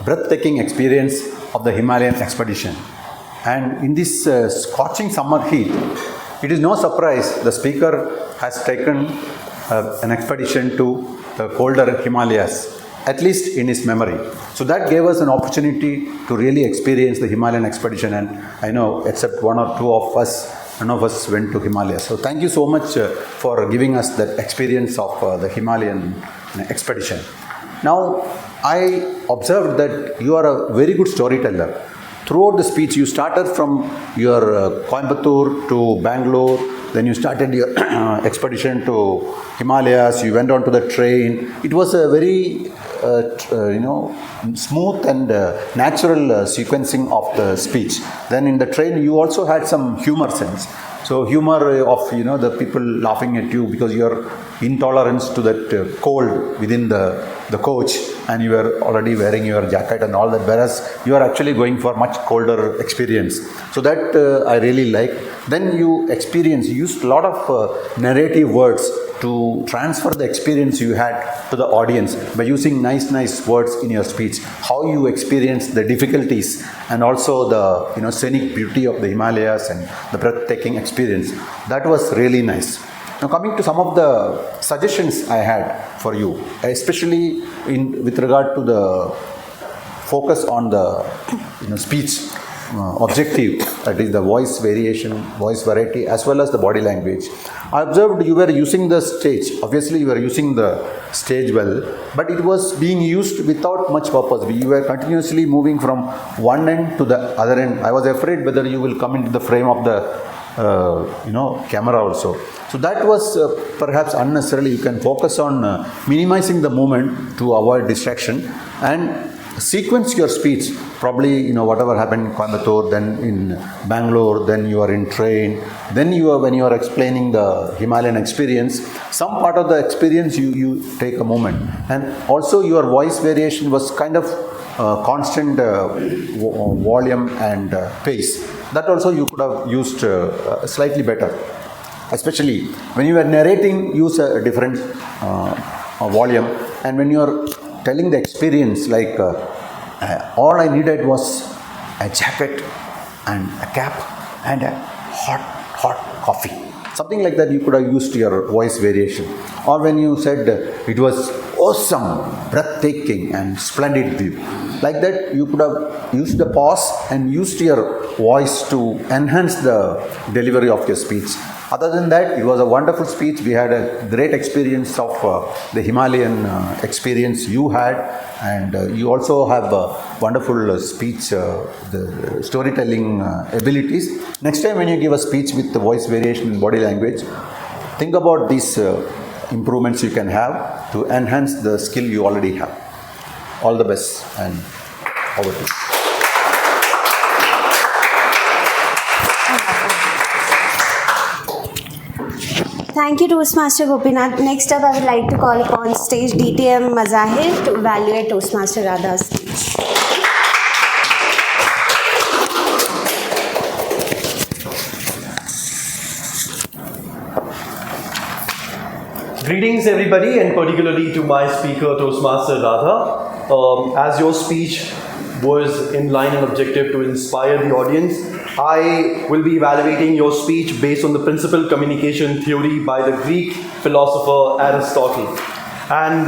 breathtaking experience of the Himalayan expedition. And in this scorching summer heat, it is no surprise the speaker has taken an expedition to the colder Himalayas, at least in his memory. So that gave us an opportunity to really experience the Himalayan expedition. And I know, except one or two of us, none of us went to Himalayas. So thank you so much for giving us that experience of the Himalayan expedition. Now, I observed that you are a very good storyteller. Throughout the speech, you started from your Coimbatore to Bangalore, then you started your expedition to Himalayas, you went on to the train. It was a very, smooth and natural sequencing of the speech. Then in the train, you also had some humor sense. So humor of, the people laughing at you because your intolerance to that cold within the coach, and you were already wearing your jacket and all that, whereas you are actually going for much colder experience. So that I really like. Then you used a lot of narrative words to transfer the experience you had to the audience by using nice words in your speech. How you experienced the difficulties and also the scenic beauty of the Himalayas and the breathtaking experience. That was really nice. Now coming to some of the suggestions I had for you, especially with regard to the focus on the speech objective, that is the voice variation, voice variety, as well as the body language. I observed you were using the stage. Obviously, you were using the stage well, but it was being used without much purpose. You were continuously moving from one end to the other end. I was afraid whether you will come into the frame of the camera also. So that was perhaps unnecessarily. You can focus on minimizing the movement to avoid distraction and sequence your speech. Probably, whatever happened in Coimbatore, then in Bangalore, then you are in train, then when you are explaining the Himalayan experience, some part of the experience you take a moment. And also your voice variation was kind of constant volume and pace. That also you could have used slightly better. Especially when you are narrating, use a different volume. And when you are telling the experience, like all I needed was a jacket and a cap and a hot coffee. Something like that you could have used your voice variation. Or when you said it was awesome, breathtaking and splendid view. Like that you could have used the pause and used your voice to enhance the delivery of your speech. Other than that, it was a wonderful speech. We had a great experience of the Himalayan experience you had, and you also have wonderful speech, the storytelling abilities. Next time when you give a speech with the voice variation and body language, think about these improvements you can have to enhance the skill you already have. All the best, and over to you. Thank you, Toastmaster Gopinath. Next up, I would like to call upon stage DTM Mazahir to evaluate Toastmaster Radha's speech. Greetings everybody, and particularly to my speaker Toastmaster Radha. As your speech was in line and objective to inspire the audience, I will be evaluating your speech based on the principal communication theory by the Greek philosopher Aristotle. And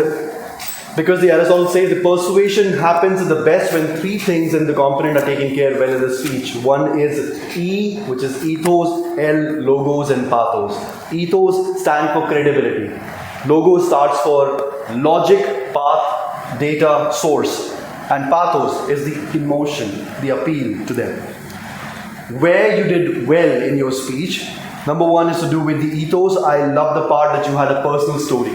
because the Aristotle says the persuasion happens at the best when three things in the component are taken care well in the speech. One is E, which is ethos, L, logos, and pathos. Ethos stands for credibility. Logos starts for logic, path, data, source. And pathos is the emotion, the appeal to them. Where you did well in your speech, number one is to do with the ethos. I love the part that you had a personal story.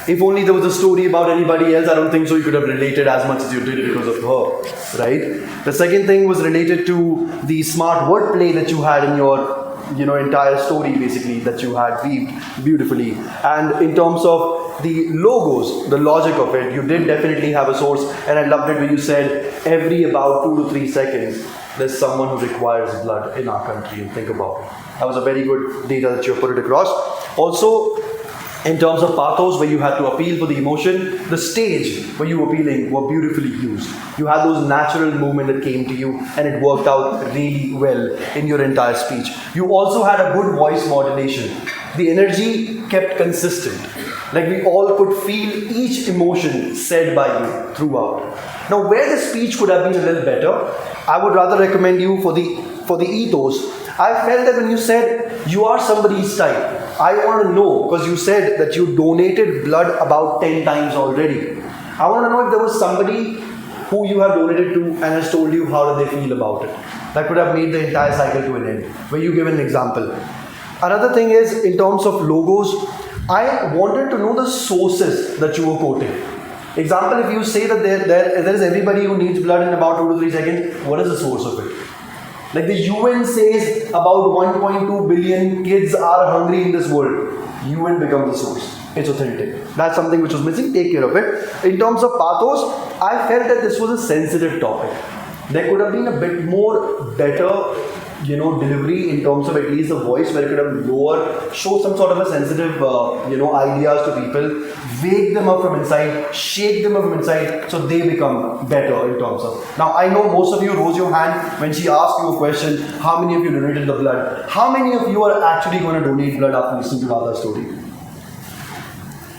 If only there was a story about anybody else, I don't think so you could have related as much as you did because of her, right? The second thing was related to the smart wordplay that you had in your entire story, basically, that you had weaved beautifully. And in terms of the logos, the logic of it, you did definitely have a source, and I loved it when you said every about 2 to 3 seconds there's someone who requires blood in our country, and think about it. That was a very good data that you put it across. Also, in terms of pathos, where you had to appeal for the emotion, the stage where you were appealing were beautifully used. You had those natural movement that came to you, and it worked out really well in your entire speech. You also had a good voice modulation. The energy kept consistent. Like we all could feel each emotion said by you throughout. Now, where the speech could have been a little better, I would rather recommend you for the ethos. I felt that when you said you are somebody's type, I want to know, because you said that you donated blood about 10 times already. I want to know if there was somebody who you have donated to and has told you how did they feel about it. That could have made the entire cycle to an end, where you give an example. Another thing is, in terms of logos, I wanted to know the sources that you were quoting. Example, if you say that there is everybody who needs blood in about 2 to 3 seconds, what is the source of it? Like the UN says about 1.2 billion kids are hungry in this world. UN becomes the source. It's authentic. That's something which was missing. Take care of it. In terms of pathos, I felt that this was a sensitive topic. There could have been a bit more better delivery in terms of at least the voice, where it could have lower, show some sort of a sensitive, ideas to people, wake them up from inside, shake them up from inside, so they become better in terms of. Now, I know most of you rose your hand when she asked you a question, how many of you donated the blood? How many of you are actually going to donate blood after listening to Radha's story?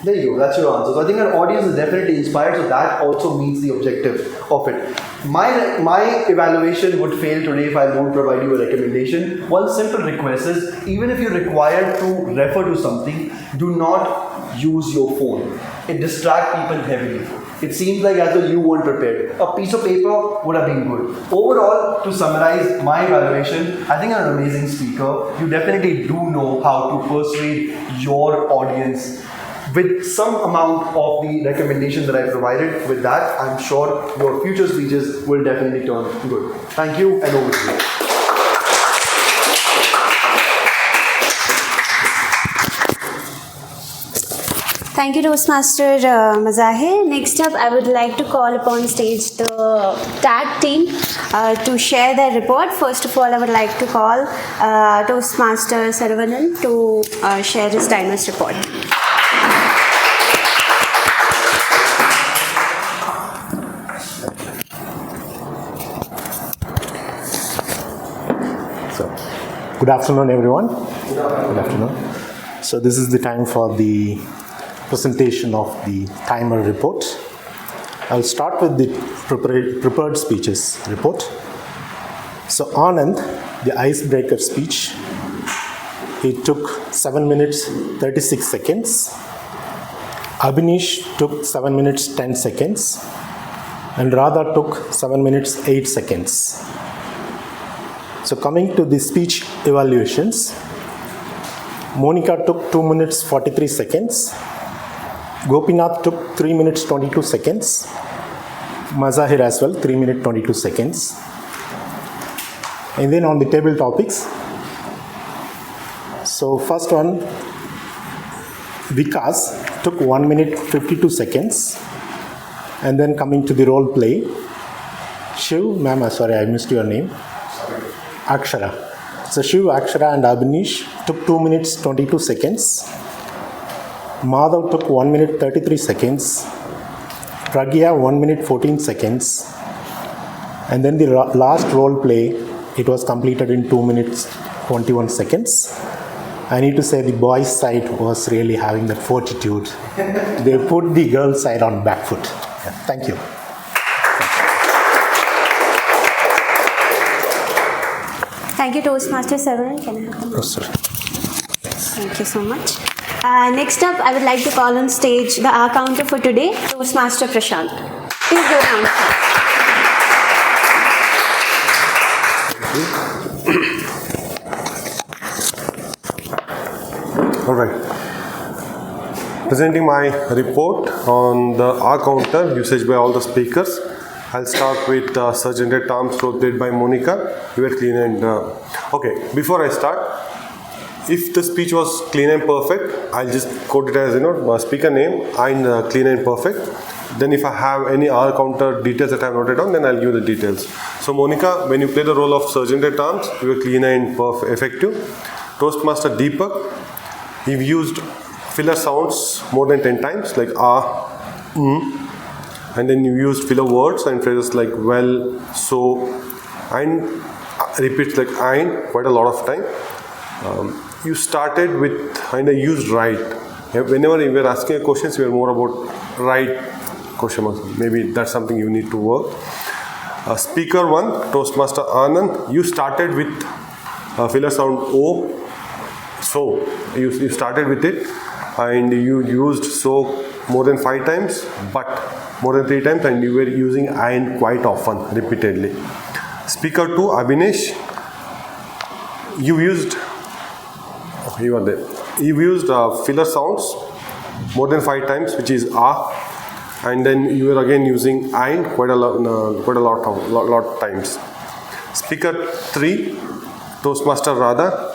There you go, that's your answer. So I think our audience is definitely inspired, so that also meets the objective of it. My evaluation would fail today if I don't provide you a recommendation. One simple request is, even if you're required to refer to something, do not use your phone. it distracts people heavily. It seems like as though you weren't prepared. A piece of paper would have been good. Overall, to summarize my evaluation, I think I'm an amazing speaker. You definitely do know how to persuade your audience with some amount of the recommendation that I provided. With that, I'm sure your future speeches will definitely turn good. Thank you, and over to you. Thank you, Toastmaster Mazahir. Next up, I would like to call upon stage the tag team to share their report. First of all, I would like to call Toastmaster Saravanan to share his timer's report. Good afternoon, everyone. Good afternoon. So this is the time for the presentation of the timer report. I'll start with the prepared speeches report. So Anand, the icebreaker speech, he took 7 minutes 36 seconds. Abhinish took 7 minutes 10 seconds. And Radha took 7 minutes 8 seconds. So coming to the speech evaluations, Monica took 2 minutes 43 seconds. Gopinath took 3 minutes 22 seconds. Mazahir as well, 3 minutes 22 seconds. And then on the table topics, so first one, Vikas took 1 minute 52 seconds. And then coming to the role play, Shiv, ma'am, sorry, I missed your name. Akshara. So Shiv, Akshara and Abhinish took 2 minutes 22 seconds. Madhav took 1 minute 33 seconds. Pragya 1 minute 14 seconds. And then the last role play, it was completed in 2 minutes 21 seconds. I need to say the boys' side was really having that fortitude. They put the girls' side on back foot. Yeah, thank you. Thank you, Toastmaster Saravanan. Can I have the mic? Thank you so much. Next up, I would like to call on stage the our counter for today, Toastmaster Prashant. Please go down. All right. Presenting my report on the R counter usage by all the speakers. I'll start with Sergeant at Arms, role played by Monica. You were clean and okay. Before I start, if the speech was clean and perfect, I'll just quote it as speaker name and clean and perfect. Then if I have any R counter details that I've noted down, then I'll give the details. So Monica, when you play the role of Sergeant at Arms, you were clean and effective. Toastmaster Deepak, he used filler sounds more than 10 times, like and then you used filler words and phrases like well, so, and repeats like ein quite a lot of time. You started with and used right. Whenever you were asking questions, you were more about right question marks. Maybe that's something you need to work. Speaker 1, Toastmaster Anand, you started with filler sound O, so you started with it, and you used so more than 5 times, but more than 3 times, and you were using and quite often, repeatedly. Speaker 2, Abhinish, you used filler sounds more than 5 times, which is and then you were again using and quite a lot of times. Speaker 3, Toastmaster Radha,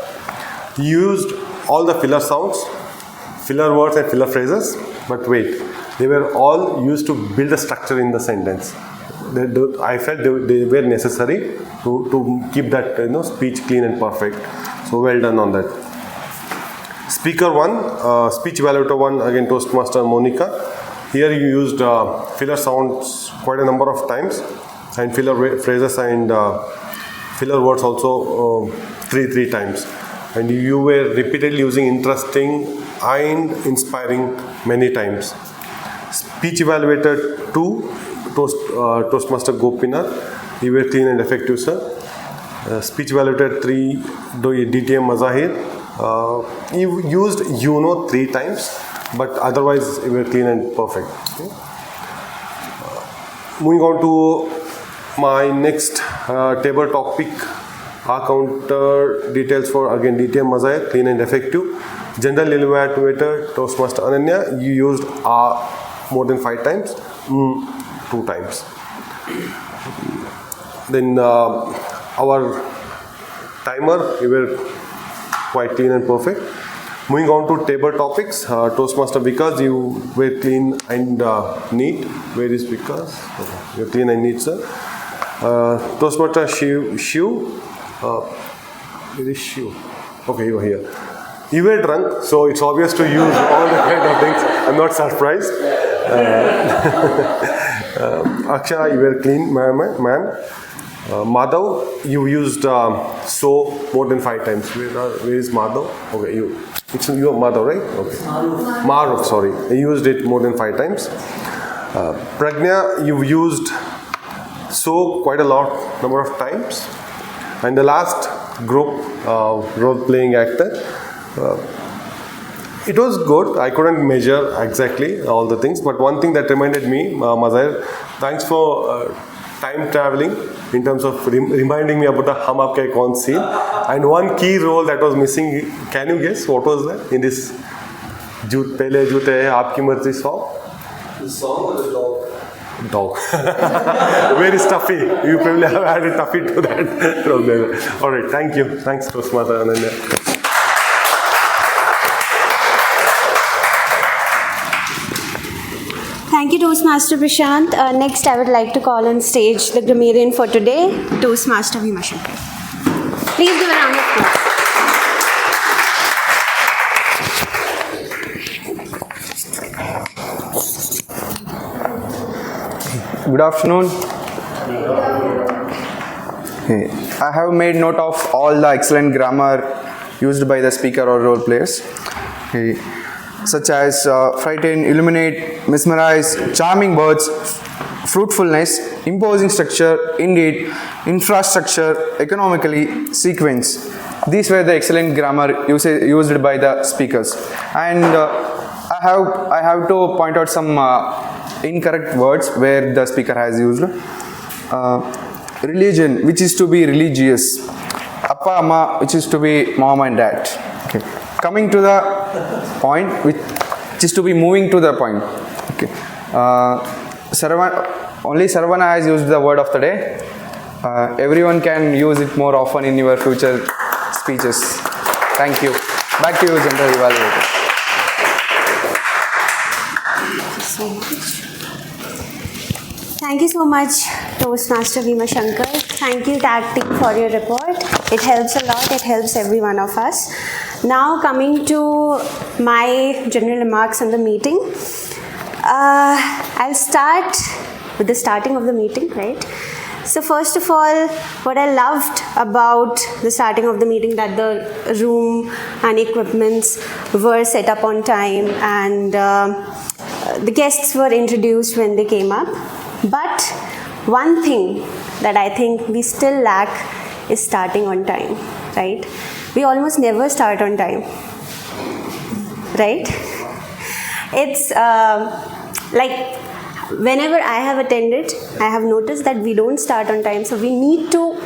you used all the filler sounds, filler words and filler phrases, but wait, they were all used to build a structure in the sentence. I felt they were necessary to keep that speech clean and perfect. So well done on that. Speaker 1, speech evaluator 1, again Toastmaster Monica. Here you used filler sounds quite a number of times, and filler phrases and filler words also three times. And you were repeatedly using interesting and inspiring many times. Speech evaluator 2, Toastmaster Gopinath, you were clean and effective, sir. Speech evaluator 3, DTM Mazahir, you used 3 times, but otherwise you were clean and perfect. Okay? Moving on to my next table topic, our counter details for again DTM Mosaic, clean and effective. General Illuminator, Toastmaster Ananya, you used more than 5 times, 2 times. Then our timer, you were quite clean and perfect. Moving on to table topics, Toastmaster Vikas, you were clean and neat. Where is Vikas? Okay. You're clean and neat, sir. Toastmaster Shiv, where is Shiv? Okay, you are here. You were drunk, so it's obvious to use all the kind of things. I'm not surprised. Aksha, you were clean, ma'am. Madhav, you used so more than 5 times. Where is Madhav? Okay, you are Madhav, right? Okay. Maruf, sorry. You used it more than 5 times. Pragna, you used so quite a number of times. And the last group, role-playing actor, it was good. I couldn't measure exactly all the things, but one thing that reminded me, Mazahir, thanks for time traveling in terms of reminding me about the Hum Aapke Hai Kaun scene. And one key role that was missing, can you guess what was that in this Pehle Joote Hai Aapki Marzi song? The song or the dog? Dog. Very stuffy. You probably have added tuffy to that problem. Alright, thank you. Thanks, Toastmaster Ananya. Thank you, Toastmaster Prashant. Next, I would like to call on stage the grammarian for today, Toastmaster Bhima Shankar. Please give a round of applause. Good afternoon. Hey, I have made note of all the excellent grammar used by the speaker or role players. Hey, such as frighten, illuminate, mesmerize, charming words, fruitfulness, imposing structure, indeed, infrastructure, economically, sequence. These were the excellent grammar used by the speakers. And I have to point out some incorrect words where the speaker has used. Religion, which is to be religious. Appa, Amma, which is to be mom and dad. Okay. Coming to the point, which is to be moving to the point. Okay. Only Sarvana has used the word of the day. Everyone can use it more often in your future speeches. Thank you. Back to you, General Evaluator. Thank you so much, Toastmaster Bhima Shankar. Thank you, Tag Team, for your report. It helps a lot. It helps every one of us. Now, coming to my general remarks on the meeting. I'll start with the starting of the meeting, right? So first of all, what I loved about the starting of the meeting, that the room and equipments were set up on time, and the guests were introduced when they came up. But one thing that I think we still lack is starting on time, right? We almost never start on time, right? It's like whenever I have attended, I have noticed that we don't start on time. So we need to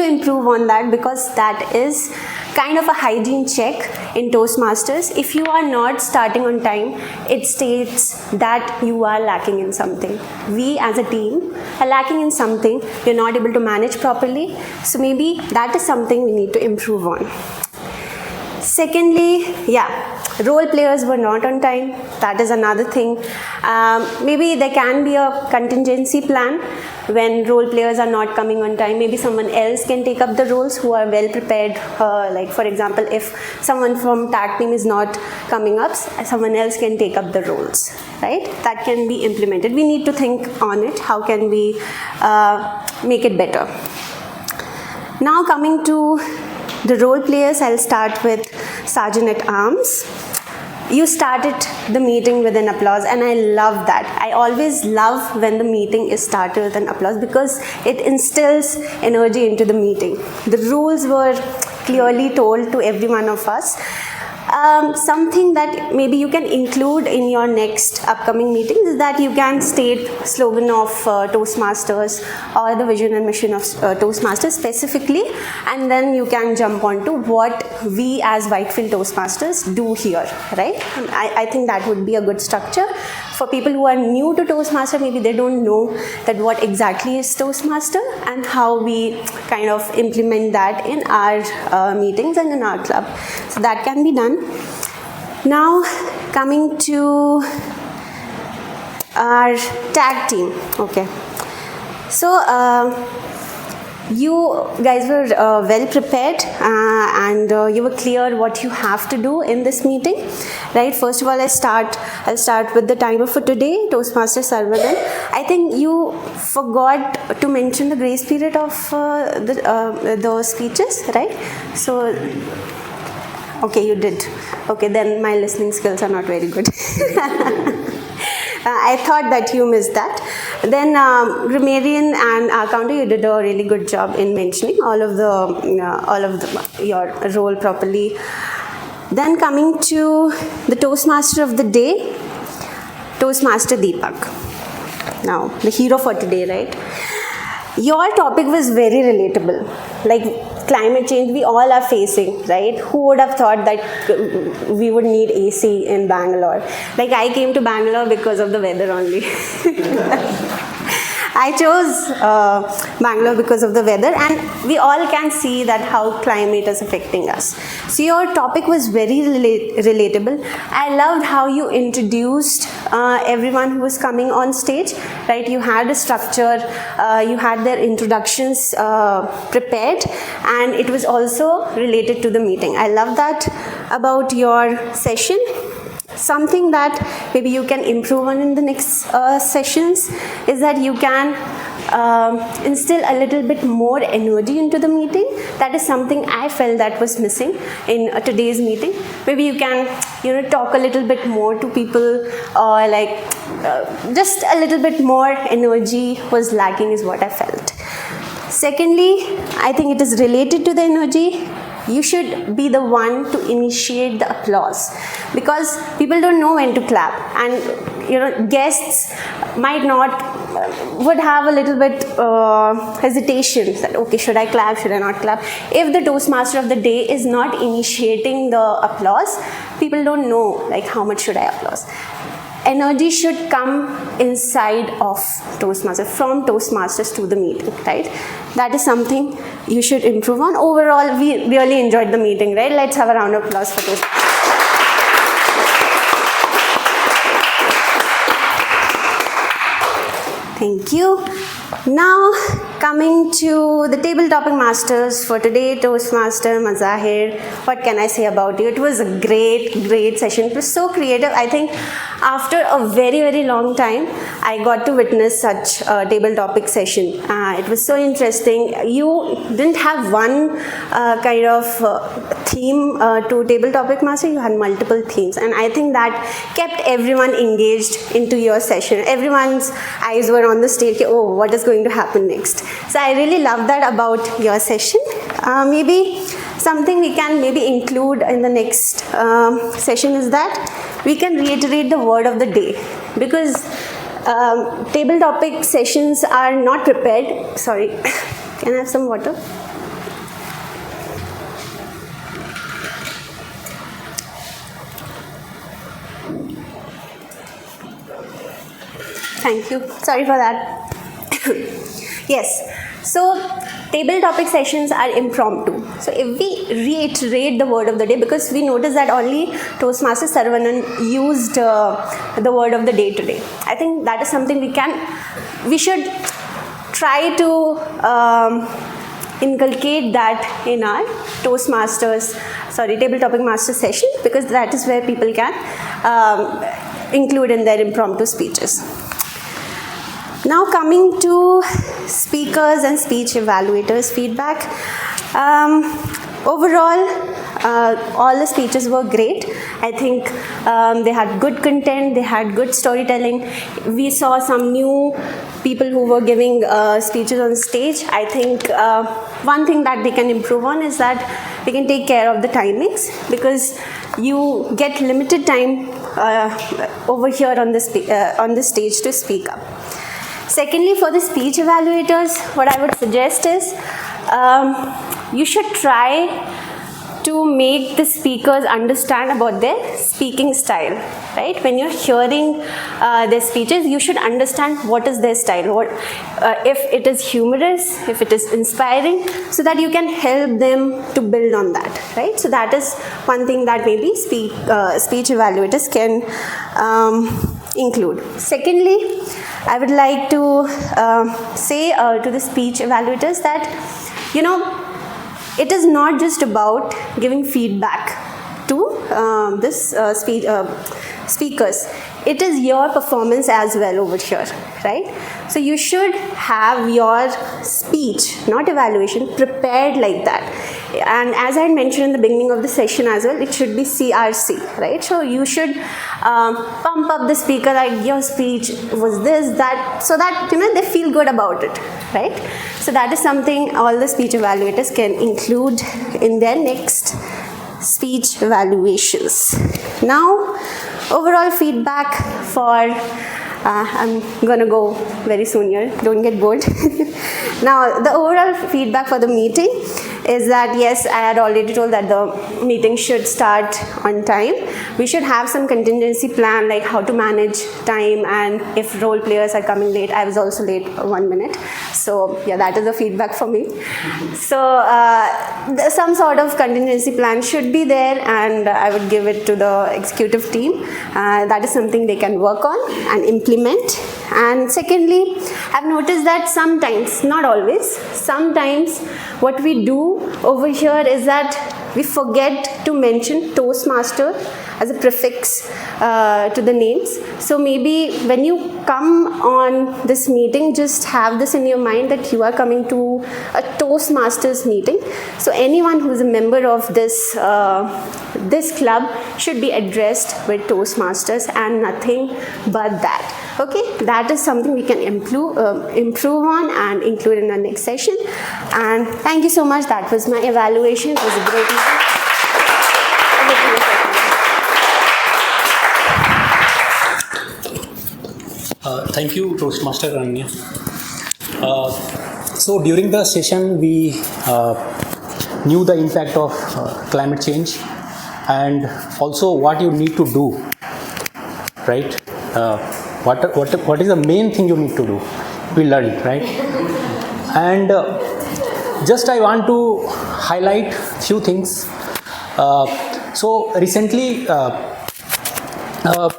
improve on that, because that is kind of a hygiene check in Toastmasters. If you are not starting on time, it states that you are lacking in something. We as a team are lacking in something. You're not able to manage properly. So maybe that is something we need to improve on. Secondly, role players were not on time. That is another thing. Maybe there can be a contingency plan when role players are not coming on time. Maybe someone else can take up the roles who are well prepared. Like for example, if someone from tag team is not coming up, someone else can take up the roles, right? That can be implemented. We need to think on it. How can we make it better? Now coming to the role players, I'll start with Sergeant at Arms. You started the meeting with an applause, and I love that. I always love when the meeting is started with an applause, because it instills energy into the meeting. The rules were clearly told to every one of us. Something that maybe you can include in your next upcoming meetings is that you can state slogan of Toastmasters or the vision and mission of Toastmasters specifically, and then you can jump on to what we as Whitefield Toastmasters do here, right? I think that would be a good structure. For people who are new to Toastmaster, maybe they don't know that what exactly is Toastmaster and how we kind of implement that in our meetings and in our club. So that can be done. Now coming to our tag team. Okay. So you guys were well prepared and you were clear what you have to do in this meeting, right? First of all, I'll start with the timer for today, Toastmaster Sarvanan. I think you forgot to mention the grace period of the speeches, right? So, okay, you did. Okay, then my listening skills are not very good. I thought that you missed that. Then grammarian and accountant, you did a really good job in mentioning all of your role properly. Then coming to the Toastmaster of the day, Toastmaster Deepak. Now, the hero for today, right? Your topic was very relatable. Like climate change, we all are facing, right? Who would have thought that we would need AC in Bangalore? Like I came to Bangalore because of the weather only. I chose Bangalore because of the weather, and we all can see that how climate is affecting us. So your topic was very relatable. I loved how you introduced everyone who was coming on stage, right? You had a structure, you had their introductions prepared, and it was also related to the meeting. I love that about your session. Something that maybe you can improve on in the next sessions is that you can instill a little bit more energy into the meeting. That is something I felt that was missing in today's meeting. Maybe you can, talk a little bit more to people, or just a little bit more energy was lacking is what I felt. Secondly, I think it is related to the energy. You should be the one to initiate the applause, because people don't know when to clap, and guests might not would have a little bit hesitation that okay, should I clap, should I not clap. If the Toastmaster of the day is not initiating the applause, people don't know how much should I applause. Energy should come inside of Toastmasters, from Toastmasters to the meeting, right? That is something you should improve on. Overall, we really enjoyed the meeting, right? Let's have a round of applause for Toastmasters. Thank you. Now, coming to the table topic masters for today, Toastmaster Mazahir. What can I say about you? It was a great session. It was so creative. I think after a very long time, I got to witness such a table topic session. It was so interesting. You didn't have one kind of theme to table topic master. You had multiple themes, and I think that kept everyone engaged into your session. Everyone's eyes were on the stage. Oh, what is going to happen next? So I really love that about your session. Maybe something we can maybe include in the next session is that we can reiterate the word of the day, because table topic sessions are not prepared. Sorry, can I have some water? Thank you. Sorry for that. Yes. So table topic sessions are impromptu. So if we reiterate the word of the day, because we noticed that only Toastmaster Sarvanan used the word of the day today. I think that is something we should try to inculcate that in our table topic master session, because that is where people can include in their impromptu speeches. Now coming to speakers and speech evaluators feedback. Overall, all the speeches were great. I think they had good content, they had good storytelling. We saw some new people who were giving speeches on stage. I think one thing that they can improve on is that they can take care of the timings, because you get limited time over here on the stage to speak up. Secondly, for the speech evaluators, what I would suggest is you should try to make the speakers understand about their speaking style, right? When you're hearing their speeches, you should understand what is their style, if it is humorous, if it is inspiring, so that you can help them to build on that, right? So that is one thing that maybe speech evaluators can include. Secondly, I would like to say to the speech evaluators that, it is not just about giving feedback to this speakers. It is your performance as well over here, right? So you should have your speech, not evaluation, prepared like that. And as I mentioned in the beginning of the session as well, it should be CRC, right? So you should pump up the speaker, like your speech was this, that, so that they feel good about it, right? So that is something all the speech evaluators can include in their next speech evaluations. Now, overall feedback for I'm gonna go very soon here, don't get bored. Now, the overall feedback for the meeting is that, yes, I had already told that the meeting should start on time. We should have some contingency plan, like how to manage time, and if role players are coming late. I was also late 1 minute. So yeah, that is the feedback for me. So some sort of contingency plan should be there, and I would give it to the executive team. That is something they can work on and implement. And secondly, I've noticed that sometimes, not always, sometimes what we do over here is that we forget to mention Toastmaster as a prefix to the names. So maybe when you come on this meeting, just have this in your mind that you are coming to a Toastmasters meeting. So anyone who is a member of this this club should be addressed with Toastmasters and nothing but that. Okay, that is something we can improve on and include in our next session. And thank you so much. That was my evaluation. It was a great meeting. Thank you, Toastmaster Rania. So during the session, we knew the impact of climate change and also what you need to do, right? What is the main thing you need to do? We learned, right? And just I want to highlight few things. So recently,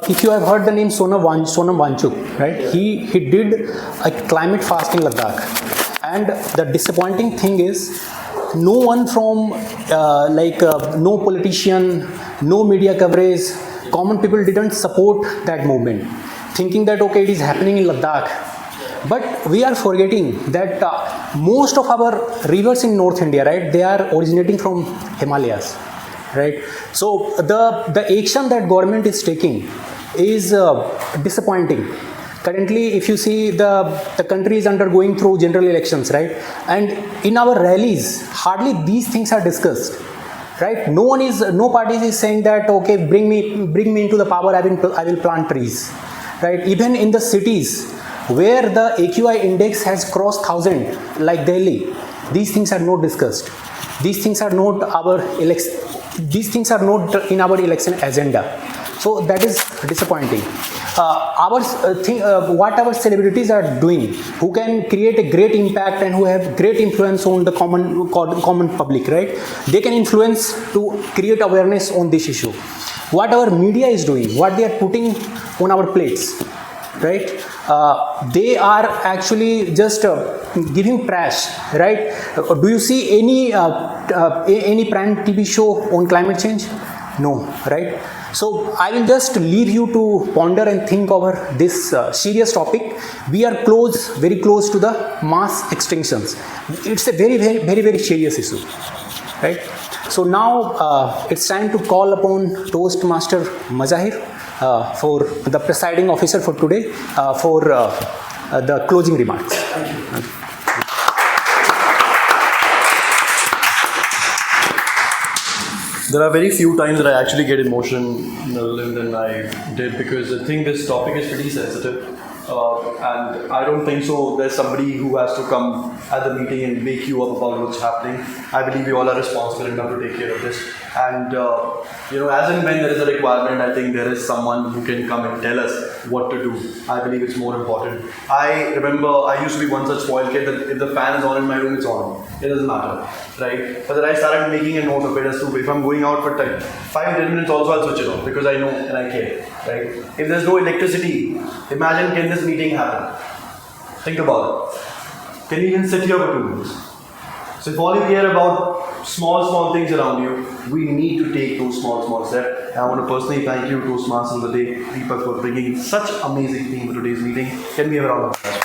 if you have heard the name Sonam Wangchuk, right? He did a climate fast in Ladakh, and the disappointing thing is no one from no politician, no media coverage, common people didn't support that movement, thinking that okay, it is happening in Ladakh. But we are forgetting that most of our rivers in North India, right, they are originating from Himalayas. Right. So the action that government is taking is disappointing. Currently, if you see the country is undergoing through general elections, right? And in our rallies, hardly these things are discussed, right? No party is saying that okay, bring me into the power. I will plant trees, right? Even in the cities where the AQI index has crossed 1,000, like Delhi, these things are not discussed. These things are not in our election agenda. So that is disappointing. What our celebrities are doing, who can create a great impact and who have great influence on the common public, right? They can influence to create awareness on this issue. What our media is doing, what they are putting on our plates, right? They are actually just giving trash, right? Do you see any prime TV show on climate change? No, right? So I will just leave you to ponder and think over this serious topic. We are very close to the mass extinctions. It's a very, very, very, very serious issue, right? So now it's time to call upon Toastmaster Mazahir for the presiding officer for today for the closing remarks. There are very few times that I actually get emotional than I did, because I think this topic is pretty sensitive. And I don't think so there's somebody who has to come at the meeting and wake you up about what's happening. I believe we all are responsible enough to take care of this. And as and when there is a requirement, I think there is someone who can come and tell us what to do. I believe it's more important. I remember I used to be one such spoiled kid that if the fan is on in my room, it's on. It doesn't matter, right? But then I started making a note of it as to if I'm going out for 5-10 minutes also, I'll switch it off because I know and I care, right? If there's no electricity, imagine can this meeting happen? Think about it. Can you even sit here for 2 minutes? So if all you care about small things around you, we need to take those small steps. And I want to personally thank you, Toastmasters of the Day, Deepak, for bringing such amazing theme for today's meeting. Can we have a round of applause?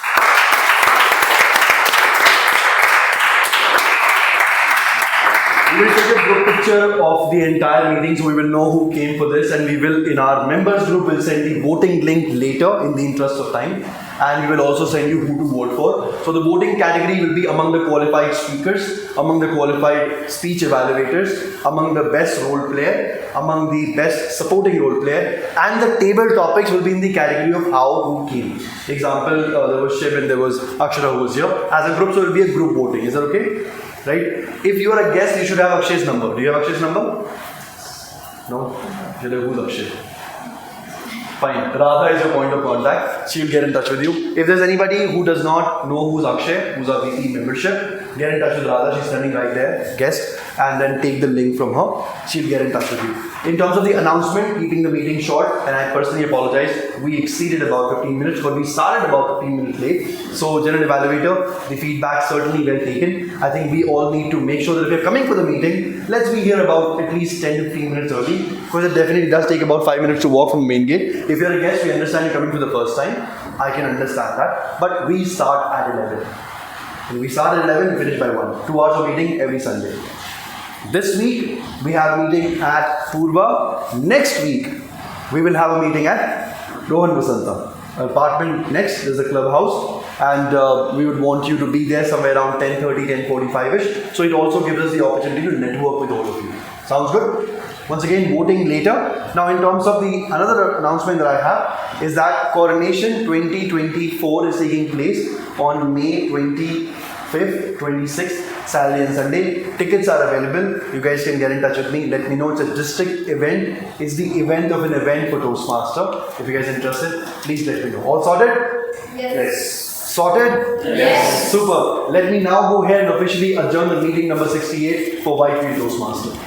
We will take a group picture of the entire meeting so we will know who came for this, and we will, in our members group, will send the voting link later in the interest of time, and we will also send you who to vote for. So the voting category will be among the qualified speakers, among the qualified speech evaluators, among the best role player, among the best supporting role player, and the table topics will be in the category of how who came. Example, there was Shiv and there was Akshara who was here. As a group, so it will be a group voting. Is that okay? Right? If you are a guest, you should have Akshay's number. Do you have Akshay's number? No? Who's Akshay? Fine. Radha is your point of contact. She will get in touch with you. If there's anybody who does not know who's Akshay, who's our VP membership, get in touch with Radha. She's standing right there, guest, and then take the link from her. She'll get in touch with you. In terms of the announcement, keeping the meeting short, and I personally apologize, we exceeded about 15 minutes, but we started about 15 minutes late. So, General Evaluator, the feedback certainly well taken. I think we all need to make sure that if you're coming for the meeting, let's be here about at least 10 to 15 minutes early, because it definitely does take about 5 minutes to walk from the main gate. If you're a guest, we understand you're coming for the first time. I can understand that. But we start at 11. When we start at 11, we finish by 1. 2 hours of meeting every Sunday. This week, we have a meeting at Purva. Next week, we will have a meeting at Rohan Vasanta. Apartment next is the clubhouse, and we would want you to be there somewhere around 10:30, 10:45ish. So it also gives us the opportunity to network with all of you. Sounds good? Once again, voting later. Now, in terms of the another announcement that I have is that Coronation 2024 is taking place on May 25th, 26th, Saturday and Sunday. Tickets are available. You guys can get in touch with me. Let me know. It's a district event. It's the event of an event for Toastmaster. If you guys are interested, please let me know. All sorted? Yes. Sorted? Yes. Super. Let me now go ahead and officially adjourn the meeting number 68 for Whitefield Toastmaster.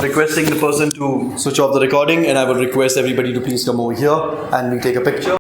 Requesting the person to switch off the recording, and I will request everybody to please come over here and we take a picture.